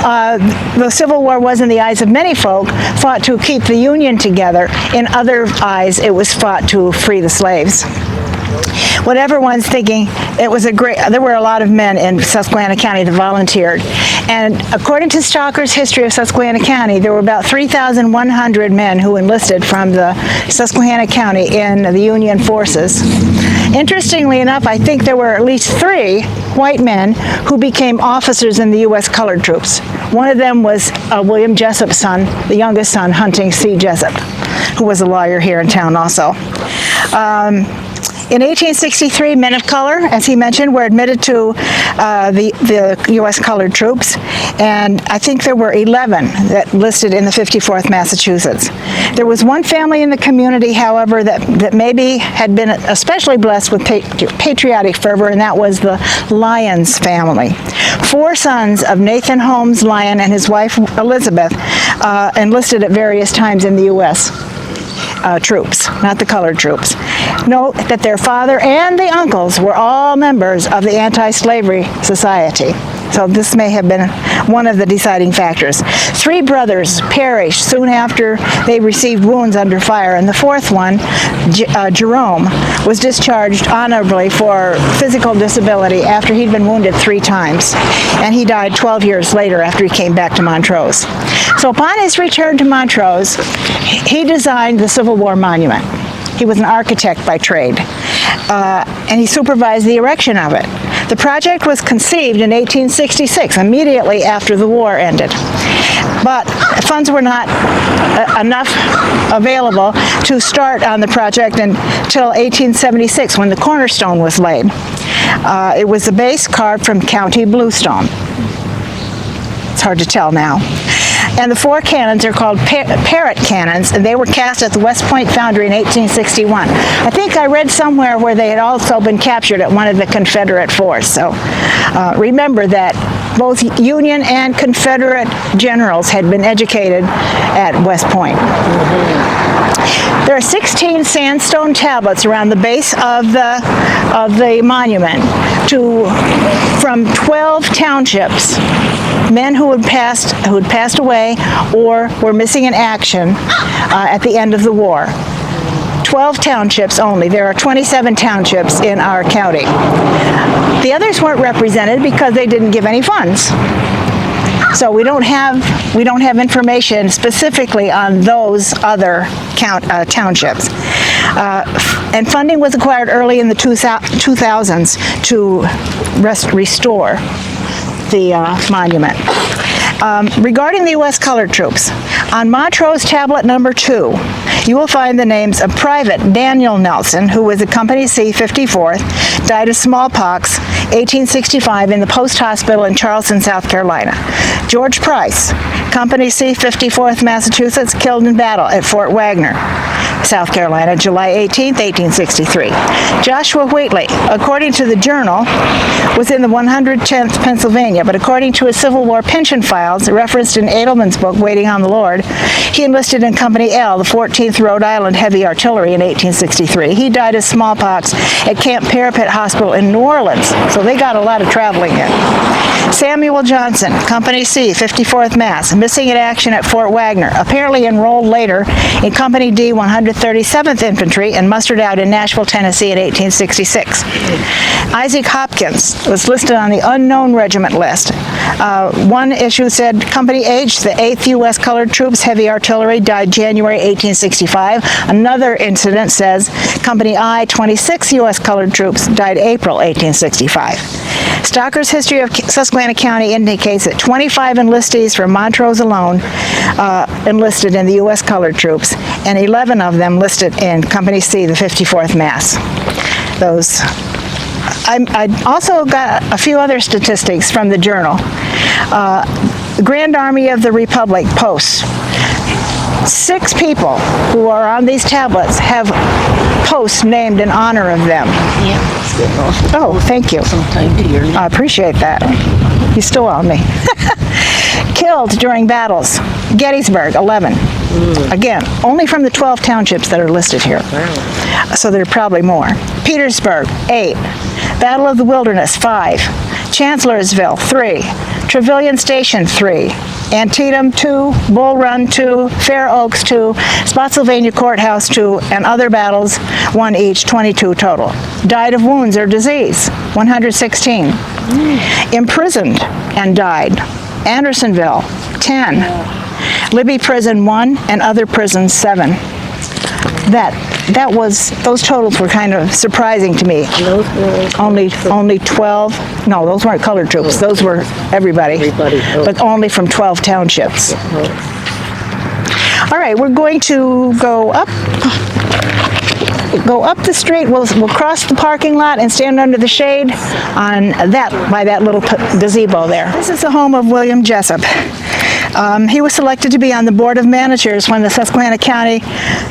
the Civil War was, in the eyes of many folk, fought to keep the Union together, in other eyes it was fought to free the slaves. Whatever one's thinking, there were a lot of men in Susquehanna County that volunteered. And according to Stalker's History of Susquehanna County, there were about 3,100 men who enlisted from the Susquehanna County in the Union forces. Interestingly enough, I think there were at least 3 white men who became officers in the U.S. colored troops. One of them was William Jessup's son, the youngest son, Hunting C. Jessup, who was a lawyer here in town also. In 1863, men of color, as he mentioned, were admitted to the U.S. colored troops, and I think there were 11 that listed in the 54th Massachusetts. There was one family in the community, however, that maybe had been especially blessed with patriotic fervor, and that was the Lyons family. 4 sons of Nathan Holmes Lyon and his wife Elizabeth enlisted at various times in the U.S. Troops, not the colored troops. Note that their father and the uncles were all members of the Anti-Slavery Society. So this may have been one of the deciding factors. 3 brothers perished soon after they received wounds under fire, and the 4th one, Jerome, was discharged honorably for physical disability after he'd been wounded 3 times, and he died 12 years later after he came back to Montrose. So upon his return to Montrose, he designed the Civil War Monument. He was an architect by trade, and he supervised the erection of it. The project was conceived in 1866, immediately after the war ended. But funds were not enough available to start on the project until 1876, when the cornerstone was laid. It was a base carved from county bluestone. It's hard to tell now. And the 4 cannons are called Parrott cannons, and they were cast at the West Point Foundry in 1861. I think I read somewhere where they had also been captured at one of the Confederate forts. So remember that both Union and Confederate generals had been educated at West Point. There are 16 sandstone tablets around the base of the monument from 12 townships men who had passed away or were missing in action at the end of the war. 12 townships only. There are 27 townships in our county. The others weren't represented because they didn't give any funds. So we don't have information specifically on those other townships. And funding was acquired early in the 2000s to restore the monument. Regarding the U.S. colored troops, on Montrose tablet number 2, you will find the names of Private Daniel Nelson, who was a Company C 54th, died of smallpox, 1865, in the Post Hospital in Charleston, South Carolina. George Price, Company C 54th, Massachusetts, killed in battle at Fort Wagner, South Carolina, July 18, 1863. Joshua Wheatley, according to the Journal, was in the 110th Pennsylvania, but according to his Civil War pension files, referenced in Edelman's book, Waiting on the Lord, he enlisted in Company L, the 14th Rhode Island Heavy Artillery, in 1863. He died of smallpox at Camp Parapet Hospital in New Orleans, so they got a lot of traveling in. Samuel Johnson, Company C, 54th Mass, missing in action at Fort Wagner, apparently enrolled later in Company D, 137th Infantry, and mustered out in Nashville, Tennessee in 1866. Isaac Hopkins was listed on the unknown regiment list. One issue said Company H, the 8th U.S. Colored Troops Heavy Artillery, died January 1865. Another incident says Company I, 26 U.S. Colored Troops, died April 1865. Stocker's History of Susquehanna County indicates that 25 enlistees from Montrose alone enlisted in the U.S. Colored Troops, and 11 of them listed in Company C, the 54th Mass. I also got a few other statistics from the Journal. The Grand Army of the Republic posts. 6 people who are on these tablets have posts named in honor of them. Oh, thank you. I appreciate that. You still owe me. Killed during battles. Gettysburg, 11. Again, only from the 12 townships that are listed here. So there are probably more. Petersburg, 8. Battle of the Wilderness, 5. Chancellorsville, 3. Trevilian Station, 3. Antietam, 2. Bull Run, 2. Fair Oaks, 2. Spotsylvania Courthouse, 2. And other battles, 1 each, 22 total. Died of wounds or disease, 116. Imprisoned and died, Andersonville, 10. Libby Prison, 1. And other prisons, 7. Those totals were kind of surprising to me. Only 12. No, those weren't colored troops. Those were everybody. But only from 12 townships. All right, we're going to go up the street. We'll cross the parking lot and stand under the shade by that little gazebo there. This is the home of William Jessup. He was selected to be on the Board of Managers when the Susquehanna County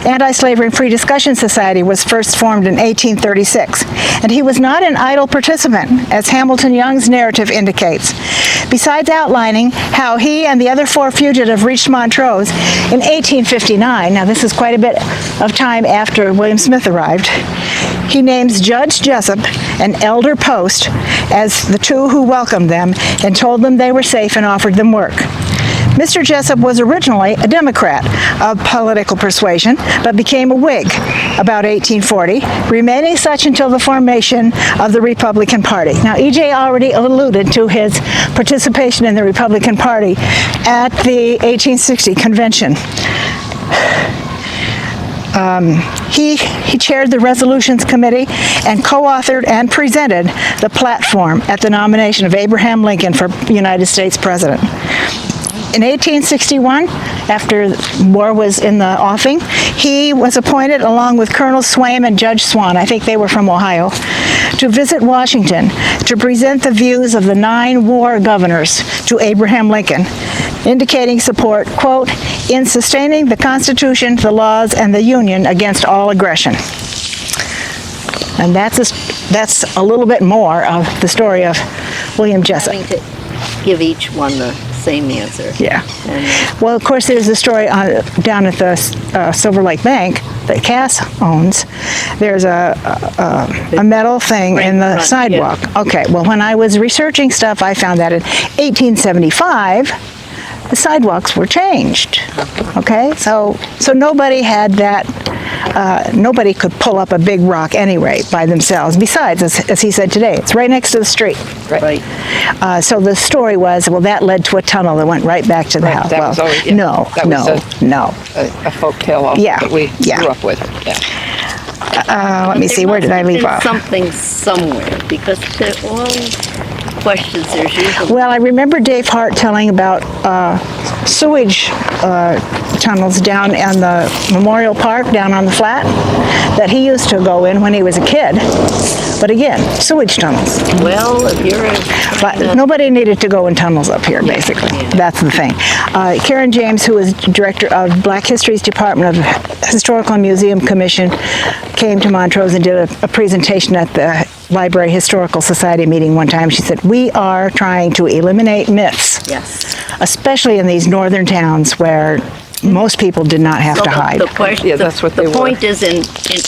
Anti-Slavery and Free Discussion Society was first formed in 1836. And he was not an idle participant, as Hamilton Young's narrative indicates. Besides outlining how he and the other 4 fugitives reached Montrose in 1859, now this is quite a bit of time after William Smith arrived, he names Judge Jessup and Elder Post as the 2 who welcomed them and told them they were safe and offered them work. Mr. Jessup was originally a Democrat of political persuasion, but became a Whig about 1840, remaining such until the formation of the Republican Party. Now, E.J. already alluded to his participation in the Republican Party at the 1860 convention. He chaired the Resolutions Committee and co-authored and presented the platform at the nomination of Abraham Lincoln for United States President. In 1861, after war was in the offing, he was appointed, along with Colonel Swaim and Judge Swan, I think they were from Ohio, to visit Washington to present the views of the 9 war governors to Abraham Lincoln, indicating support, quote, in sustaining the Constitution, the laws, and the Union against all aggression. And that's a little bit more of the story of William Jessup. Going to give each one the same answer. Yeah. Well, of course, there's a story down at the Silver Lake Bank that Cass owns. There's a metal thing in the Front, sidewalk. Okay. Well, when I was researching stuff, I found that in 1875, the sidewalks were changed. Okay. So nobody had that. Nobody could pull up a big rock anyway by themselves. Besides, as he said today, it's right next to the street. Right. So the story was, well, that led to a tunnel that went right back to the house. that Well, was always- yeah, no, that was no. A folk tale also Yeah, that we yeah. grew up with. Yeah. Let me see, where did I leave off? Something somewhere, because they're all questions. There's usually Well, I remember Dave Hart telling about sewage tunnels down in the Memorial Park, down on the flat, that he used to go in when he was a kid. But again, sewage tunnels. well, if you're But nobody needed to go in tunnels up here, basically. That's the thing. Karen James, who is director of Black History's Department of Historical and Museum Commission, came to Montrose and did a presentation at the Library Historical Society meeting one time. She said, we are trying to eliminate myths, yes. especially in these northern towns where most people did not have to hide. The question, Yeah, that's what the they were. point is, in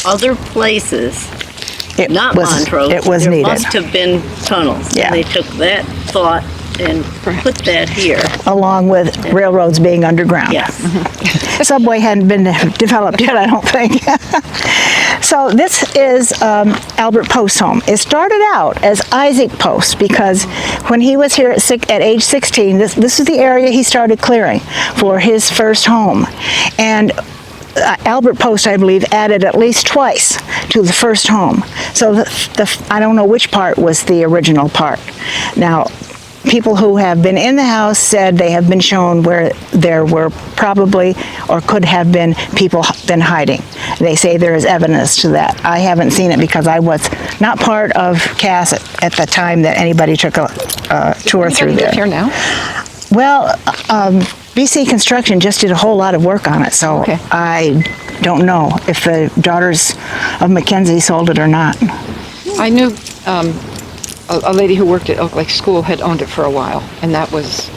other places, It not was, Montrose, it was there needed. must have been tunnels. Yeah. And they took that thought and put that here. Along with railroads being underground. Yes. Subway hadn't been developed yet, I don't think. So this is Albert Post's home. It started out as Isaac Post because when he was here at age 16, this is the area he started clearing for his first home. And Albert Post, I believe, added at least twice to the first home. So I don't know which part was the original part. Now, people who have been in the house said they have been shown where there were probably or could have been people been hiding. They say there is evidence to that. I haven't seen it because I was not part of Cass at the time that anybody took a tour through Anybody live there. here now? Well, BC Construction just did a whole lot of work on it, so Okay. I don't know if the Daughters of Mackenzie sold it or not. I knew a lady who worked at Oak Lake School had owned it for a while, and that was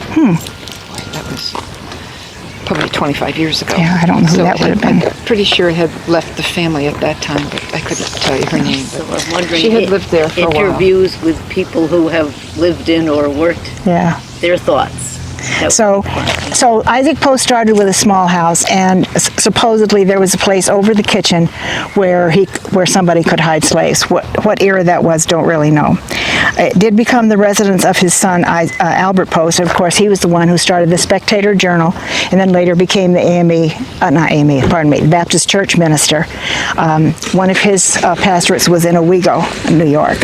probably 25 years ago. Yeah, I don't know who that would have been. I'm pretty sure it had left the family at that time, but I couldn't tell you her name. So But I'm wondering, she had lived there for a while. interviews with people who have lived in or worked, Yeah. their thoughts. That So Isaac Post started with a small house, and supposedly there was a place over the kitchen where somebody could hide slaves. What era that was, don't really know. It did become the residence of his son Albert Post. Of course, he was the one who started the Spectator Journal, and then later became the the Baptist Church minister. One of his pastorates was in Owego, New York.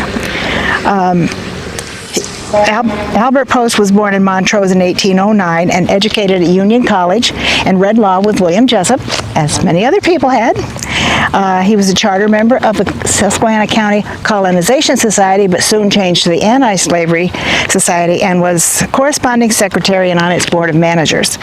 Albert Post was born in Montrose in 1809 and educated at Union College and read law with William Jessup, as many other people had. He was a charter member of the Susquehanna County Colonization Society, but soon changed to the Anti-Slavery Society and was corresponding secretary and on its board of managers.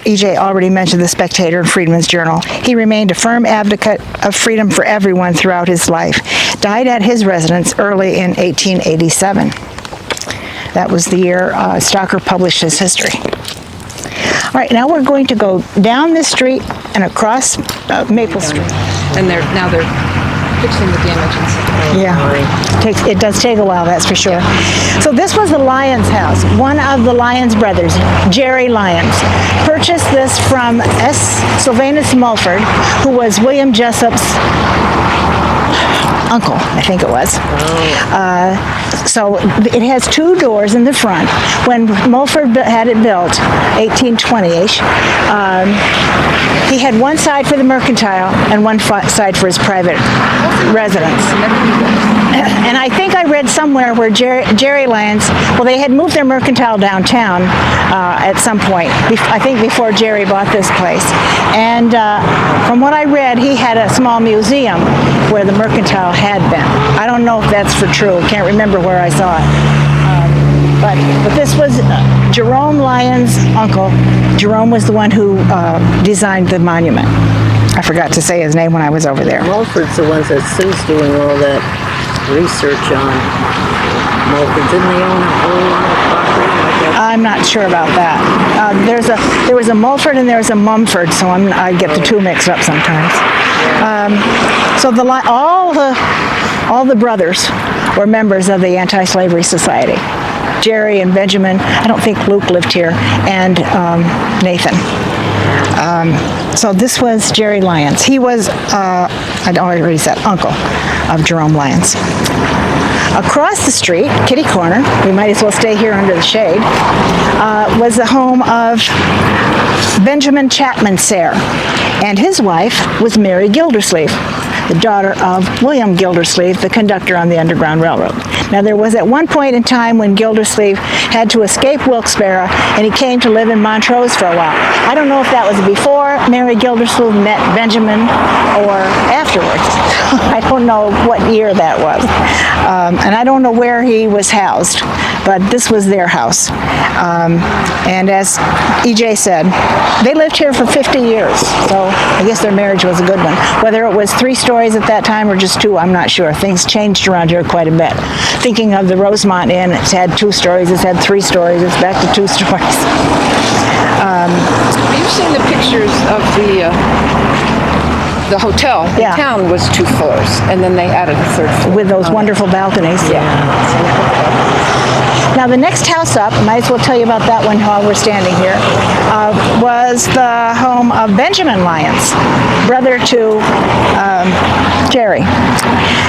EJ already mentioned the Spectator and Freedmen's Journal. He remained a firm advocate of freedom for everyone throughout his life. Died at his residence early in 1887. That was the year Stocker published his history. All right, now we're going to go down this street and across Maple Street. And they're fixing the damage and stuff. Yeah, it does take a while, that's for sure. So this was the Lyons house. One of the Lyons brothers, Jerry Lyons, purchased this from S. Sylvanus Mulford, who was William Jessup's uncle, I think it was. So it has two doors in the front. When Mulford had it built, 1820-ish, he had one side for the mercantile and one side for his private residence. And I think I read somewhere where Jerry Lyons, well, they had moved their mercantile downtown at some point, I think before Jerry bought this place. And from what I read, he had a small museum where the mercantile had been. I don't know if that's for true. Can't remember where I saw it. But this was Jerome Lyons' uncle. Jerome was the one who designed the monument. I forgot to say his name when I was over there. Mulford's the ones that Sue's doing all that research on. Didn't they own a whole lot of property like that? I'm not sure about that. There was a Mulford and there was a Mumford, so I get the two mixed up sometimes. So all the brothers were members of the Anti-Slavery Society. Jerry and Benjamin, I don't think Luke lived here, and Nathan. So this was Jerry Lyons. He was, I'd already said, uncle of Jerome Lyons. Across the street, kitty corner, we might as well stay here under the shade, was the home of Benjamin Chapman Sayre, and his wife was Mary Gildersleeve, the daughter of William Gildersleeve, the conductor on the Underground Railroad. Now, there was at one point in time when Gildersleeve had to escape Wilkes-Barre, and he came to live in Montrose for a while. I don't know if that was before Mary Gildersleeve met Benjamin or afterwards. I don't know what year that was. And I don't know where he was housed, but this was their house. And as EJ said, they lived here for 50 years, so I guess their marriage was a good one. Whether it was 3 stories at that time or just 2, I'm not sure. Things changed around here quite a bit. Thinking of the Rosemont Inn, it's had 2 stories, it's had 3 stories, it's back to 2 stories. You've seen the pictures of the hotel. Yeah. The town was 2 floors, and then they added a 3rd floor. With those wonderful balconies. Yeah. Now the next house up, might as well tell you about that one while we're standing here, was the home of Benjamin Lyons, brother to Jerry.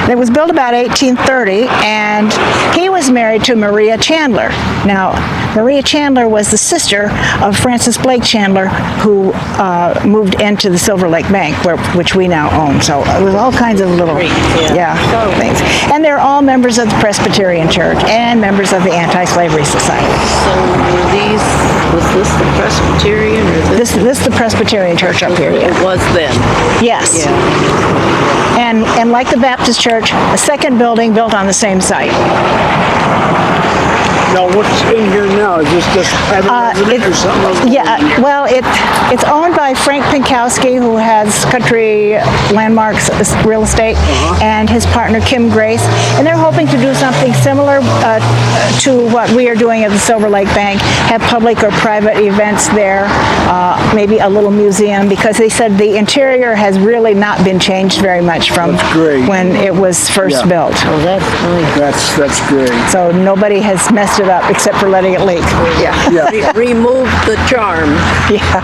It was built about 1830, and he was married to Maria Chandler. Now, Maria Chandler was the sister of Francis Blake Chandler, who moved into the Silver Lake Bank, which we now own. So it was all kinds of little, things. And they're all members of the Presbyterian Church and members of the Anti-Slavery Society. So was this the Presbyterian or This is the Presbyterian Church up here. It was then. Yes. And like the Baptist Church, a second building built on the same site. Now, what's in here now? Is this just private residence or something else? Yeah, well, it's owned by Frank Pinkowski, who has Country Landmarks Real Estate, and his partner Kim Grace, and they're hoping to do something similar to what we are doing at the Silver Lake Bank, have public or private events there, maybe a little museum, because they said the interior has really not been changed very much from That's great. when it was first built. Oh, that's nice. That's great. So nobody has messed it up except for letting it leak. Yeah. Remove the charm. Yeah.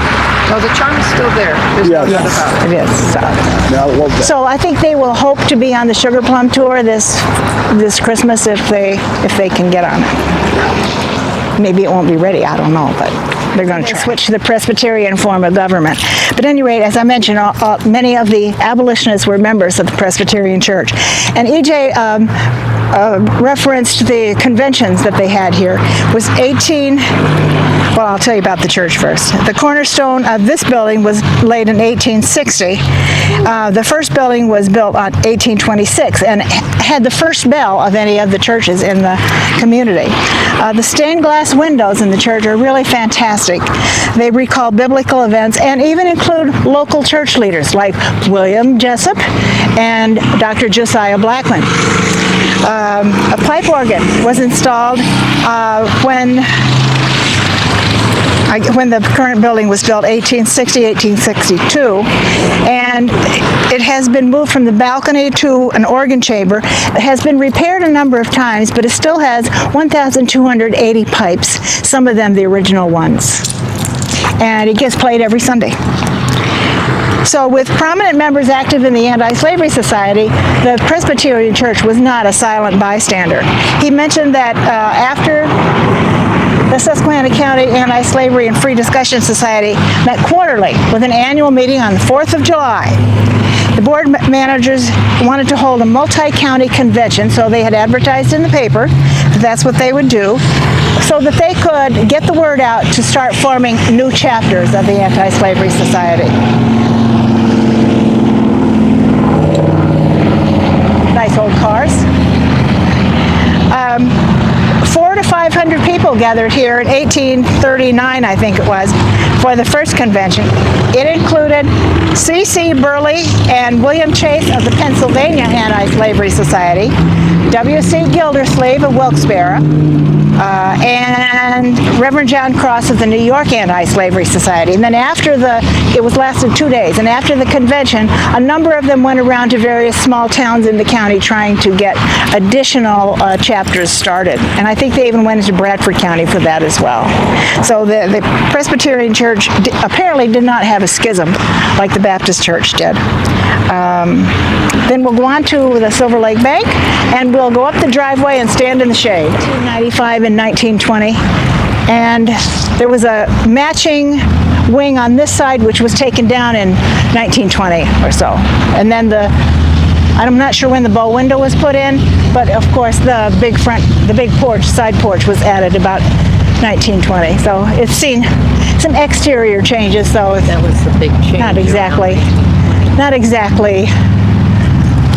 No, the charm is still there. There's no doubt about it. It is. So. Yeah, I love that. So I think they will hope to be on the Sugar Plum Tour this Christmas if they can get on it. Maybe it won't be ready, I don't know, but they're going to switch to the Presbyterian form of government. But at any rate, as I mentioned, many of the abolitionists were members of the Presbyterian Church. And EJ referenced the conventions that they had here. Was well, I'll tell you about the church first. The cornerstone of this building was laid in 1860. The first building was built on 1826 and had the first bell of any of the churches in the community. The stained glass windows in the church are really fantastic. They recall biblical events and even include local church leaders like William Jessup and Dr. Josiah Blackman. A pipe organ was installed when the current building was built, 1860, 1862, and it has been moved from the balcony to an organ chamber. It has been repaired a number of times, but it still has 1,280 pipes, some of them the original ones. And it gets played every Sunday. So with prominent members active in the Anti-Slavery Society, the Presbyterian Church was not a silent bystander. He mentioned that after the Susquehanna County Anti-Slavery and Free Discussion Society met quarterly with an annual meeting on the 4th of July. The board managers wanted to hold a multi-county convention, so they had advertised in the paper that that's what they would do, so that they could get the word out to start forming new chapters of the Anti-Slavery Society. Nice old cars. 400 to 500 people gathered here in 1839, I think it was, for the first convention. It included C.C. Burley and William Chase of the Pennsylvania Anti-Slavery Society, W.C. Gildersleeve of Wilkes-Barre, and Reverend John Cross of the New York Anti-Slavery Society. And then it lasted 2 days, and after the convention, a number of them went around to various small towns in the county trying to get additional chapters started. And I think they even went into Bradford County for that as well. So the Presbyterian Church apparently did not have a schism like the Baptist Church did. Then we'll go on to the Silver Lake Bank, and we'll go up the driveway and stand in the shade. 1995 and 1920, and there was a matching wing on this side which was taken down in 1920 or so. And then I'm not sure when the bow window was put in, but of course the big side porch was added about 1920. So it's seen some exterior changes, so That was the big change. not exactly.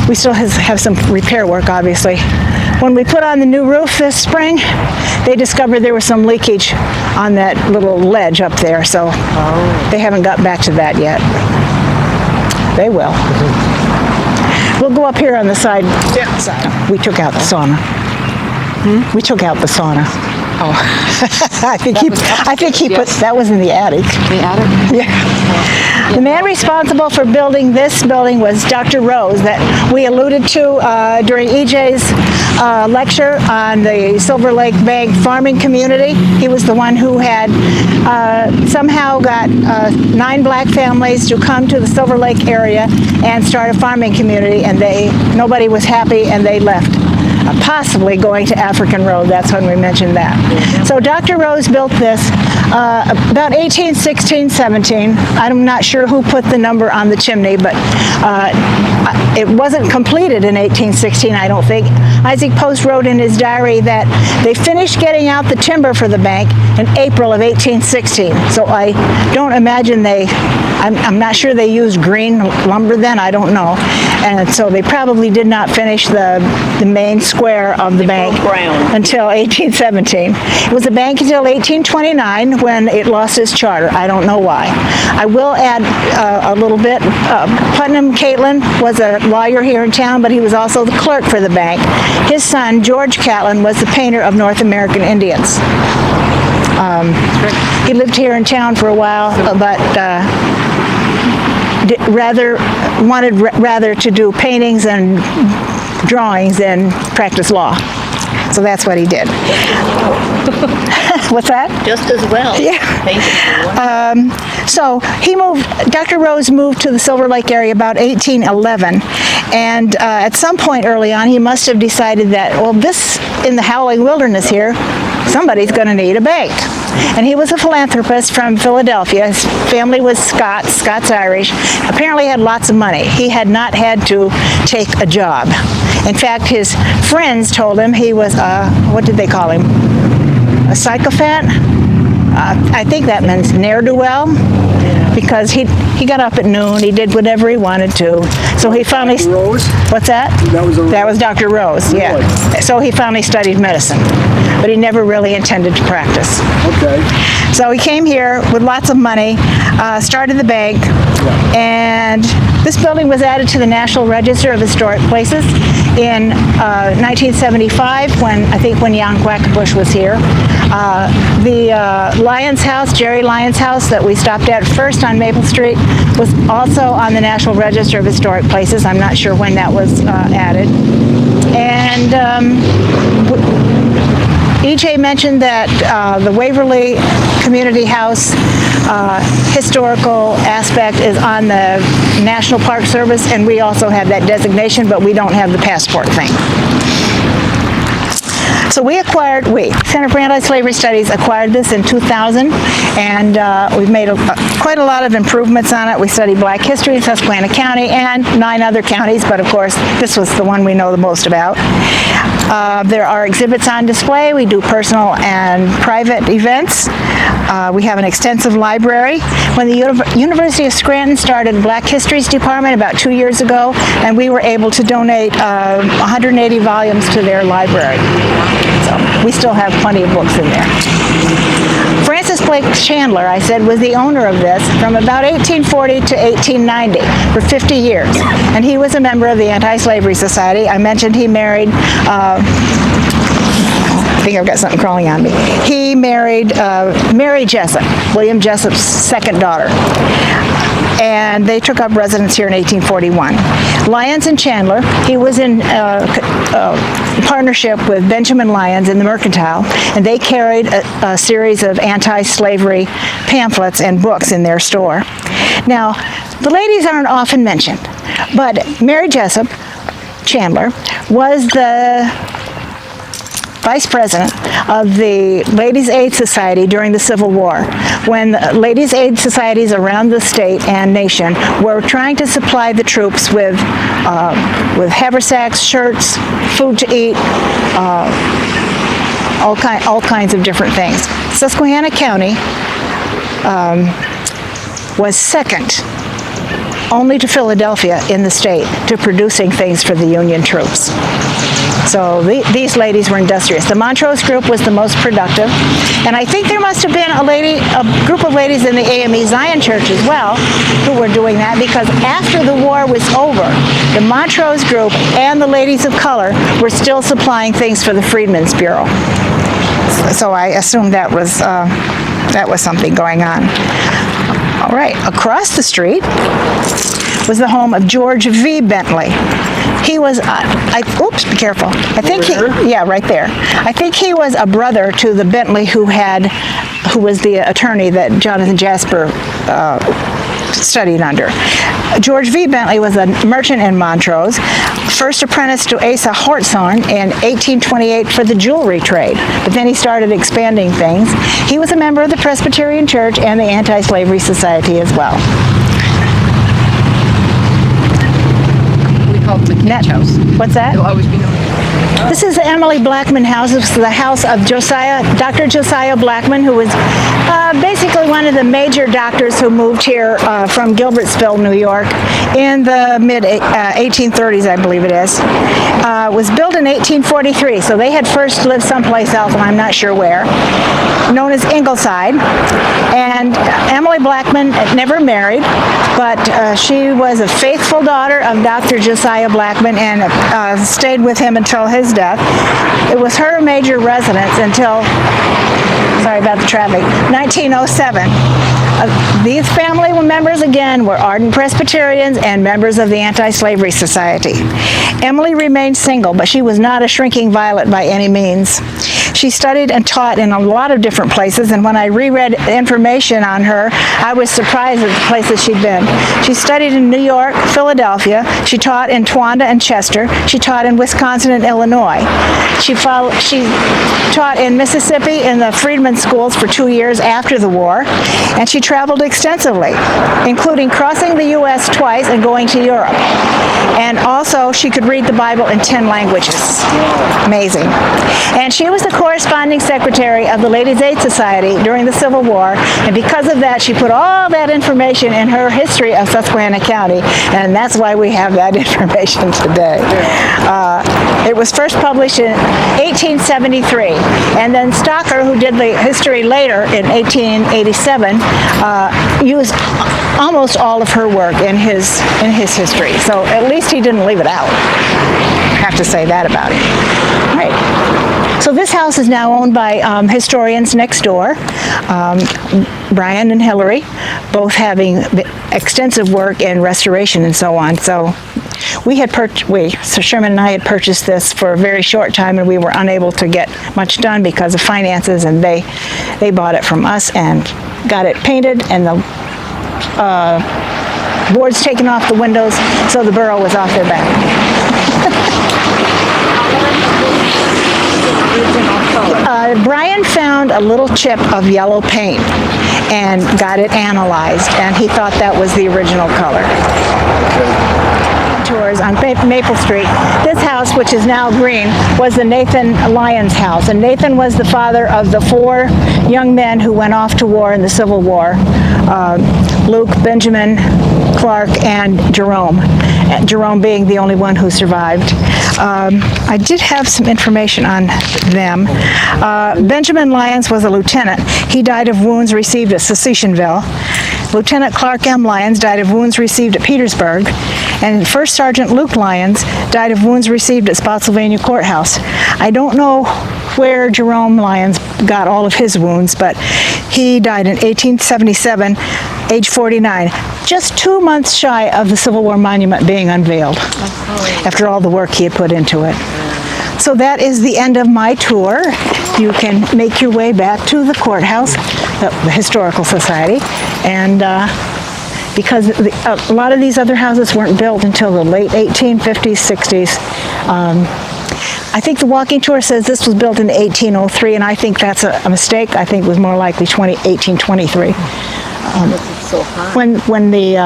We still have some repair work, obviously. When we put on the new roof this spring, they discovered there was some leakage on that little ledge up there, so they haven't got back to that yet. They will. We'll go up here on the side. We took out the sauna. We took out the sauna. Oh, I think he put, that was in the attic. the attic? Yeah. The man responsible for building this building was Dr. Rose, that we alluded to during EJ's lecture on the Silver Lake Bank farming community. He was the one who had somehow got 9 black families to come to the Silver Lake area and start a farming community, and nobody was happy and they left. Possibly going to African Road. That's when we mentioned that. So Dr. Rose built this about 1816, 17. I'm not sure who put the number on the chimney, but it wasn't completed in 1816, I don't think. Isaac Post wrote in his diary that they finished getting out the timber for the bank in April of 1816. So I don't imagine I'm not sure they used green lumber then, I don't know. And so they probably did not finish the main square of the bank until 1817. It was a bank until 1829 when it lost its charter. I don't know why. I will add a little bit. Putnam Catlin was a lawyer here in town, but he was also the clerk for the bank. His son, George Catlin, was the painter of North American Indians. He lived here in town for a while, but wanted rather to do paintings and drawings than practice law. So that's what he did. What's that? Just as well. Yeah. So Dr. Rose moved to the Silver Lake area about 1811, and at some point early on he must have decided that, well, this in the howling wilderness here, somebody's going to need a bank. And he was a philanthropist from Philadelphia. His family was Scots-Irish, apparently had lots of money. He had not had to take a job. In fact, his friends told him he was what did they call him? A sycophant? I think that means ne'er-do-well, because he got up at noon, he did whatever he wanted to. So he finally... Rose? What's that? That was Dr. Rose, yeah. So he finally studied medicine, but he never really intended to practice. Okay. So he came here with lots of money, started the bank, and this building was added to the National Register of Historic Places in 1975, when Jan Quackenbush was here. The Lyons House, Jerry Lyons House, that we stopped at first on Maple Street, was also on the National Register of Historic Places. I'm not sure when that was added. And EJ mentioned that the Waverly Community House historical aspect is on the National Park Service, and we also have that designation, but we don't have the passport thing. So Center for Anti-Slavery Studies acquired this in 2000, and we've made quite a lot of improvements on it. We study Black history in Susquehanna County and 9 other counties, but of course this was the one we know the most about. There are exhibits on display. We do personal and private events. We have an extensive library. When the University of Scranton started Black Histories Department about 2 years ago, and we were able to donate 180 volumes to their library. So we still have plenty of books in there. Francis Blake Chandler, I said, was the owner of this from about 1840 to 1890 for 50 years. And he was a member of the Anti-Slavery Society. I mentioned he married, I think I've got something crawling on me. He married Mary Jessup, William Jessup's second daughter. And they took up residence here in 1841. Lyons and Chandler, he was in partnership with Benjamin Lyons in the Mercantile, and they carried a series of anti-slavery pamphlets and books in their store. Now, the ladies aren't often mentioned, but Mary Jessup Chandler was the vice president of the Ladies' Aid Society during the Civil War, when the Ladies' Aid Societies around the state and nation were trying to supply the troops with haversacks, shirts, food to eat, all kinds of different things. Susquehanna County was second only to Philadelphia in the state to producing things for the Union troops. So these ladies were industrious. The Montrose group was the most productive, and I think there must have been a group of ladies in the AME Zion Church as well who were doing that, because after the war was over, the Montrose group and the ladies of color were still supplying things for the Freedmen's Bureau. So I assume that was something going on. All right, across the street was the home of George V. Bentley. He was, oops, be careful. I think yeah, right there. I think he was a brother to the Bentley who was the attorney that Jonathan Jasper studied under. George V. Bentley was a merchant in Montrose, first apprenticed to Asa Hartshorn in 1828 for the jewelry trade, but then he started expanding things. He was a member of the Presbyterian Church and the Anti-Slavery Society as well. We call it the Cage House. What's that? It'll always be known. This is the Emily Blackman house. It's the house of Dr. Josiah Blackman, who was basically one of the major doctors who moved here from Gilbertsville, New York, in the mid-1830s, I believe it is. Was built in 1843, so they had first lived someplace else, and I'm not sure where, known as Ingleside. And Emily Blackman never married, but she was a faithful daughter of Dr. Josiah Blackman and stayed with him until his death. It was her major residence until, sorry about the traffic, 1907. These family members, again, were ardent Presbyterians and members of the Anti-Slavery Society. Emily remained single, but she was not a shrinking violet by any means. She studied and taught in a lot of different places, and when I reread information on her, I was surprised at the places she'd been. She studied in New York, Philadelphia. She taught in Towanda and Chester. She taught in Wisconsin and Illinois. She taught in Mississippi in the Freedmen schools for 2 years after the war, and she traveled extensively, including crossing the U.S. twice and going to Europe. And also, she could read the Bible in 10 languages. Amazing. And she was the corresponding secretary of the Ladies' Aid Society during the Civil War, and because of that, she put all that information in her history of Susquehanna County, and that's why we have that information today. It was first published in 1873, and then Stocker, who did the history later in 1887, used almost all of her work in his history. So at least he didn't leave it out. I have to say that about him. All right. So this house is now owned by historians next door, Brian and Hillary, both having extensive work in restoration and so on. So so Sherman and I had purchased this for a very short time, and we were unable to get much done because of finances, and they bought it from us and got it painted, and the boards taken off the windows, so the burrow was off their back. Brian found a little chip of yellow paint and got it analyzed, and he thought that was the original color. Tours on Maple Street. This house, which is now green, was the Nathan Lyons house, and Nathan was the father of the 4 young men who went off to war in the Civil War. Luke, Benjamin, Clark, and Jerome. Jerome being the only one who survived. I did have some information on them. Benjamin Lyons was a lieutenant. He died of wounds received at Secessionville. Lieutenant Clark M. Lyons died of wounds received at Petersburg. And First Sergeant Luke Lyons died of wounds received at Spotsylvania Courthouse. I don't know where Jerome Lyons got all of his wounds, but he died in 1877, age 49, just 2 months shy of the Civil War monument being unveiled, after all the work he had put into it. So that is the end of my tour. You can make your way back to the courthouse, the Historical Society, and because a lot of these other houses weren't built until the late 1850s, 60s. I think the walking tour says this was built in 1803, and I think that's a mistake. I think it was more likely 1823. When the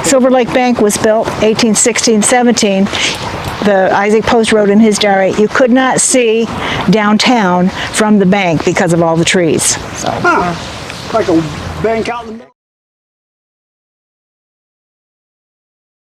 Silver Lake Bank was built, 1816-17, the Isaac Post wrote in his diary, you could not see downtown from the bank because of all the trees. Like a bank out in the middle.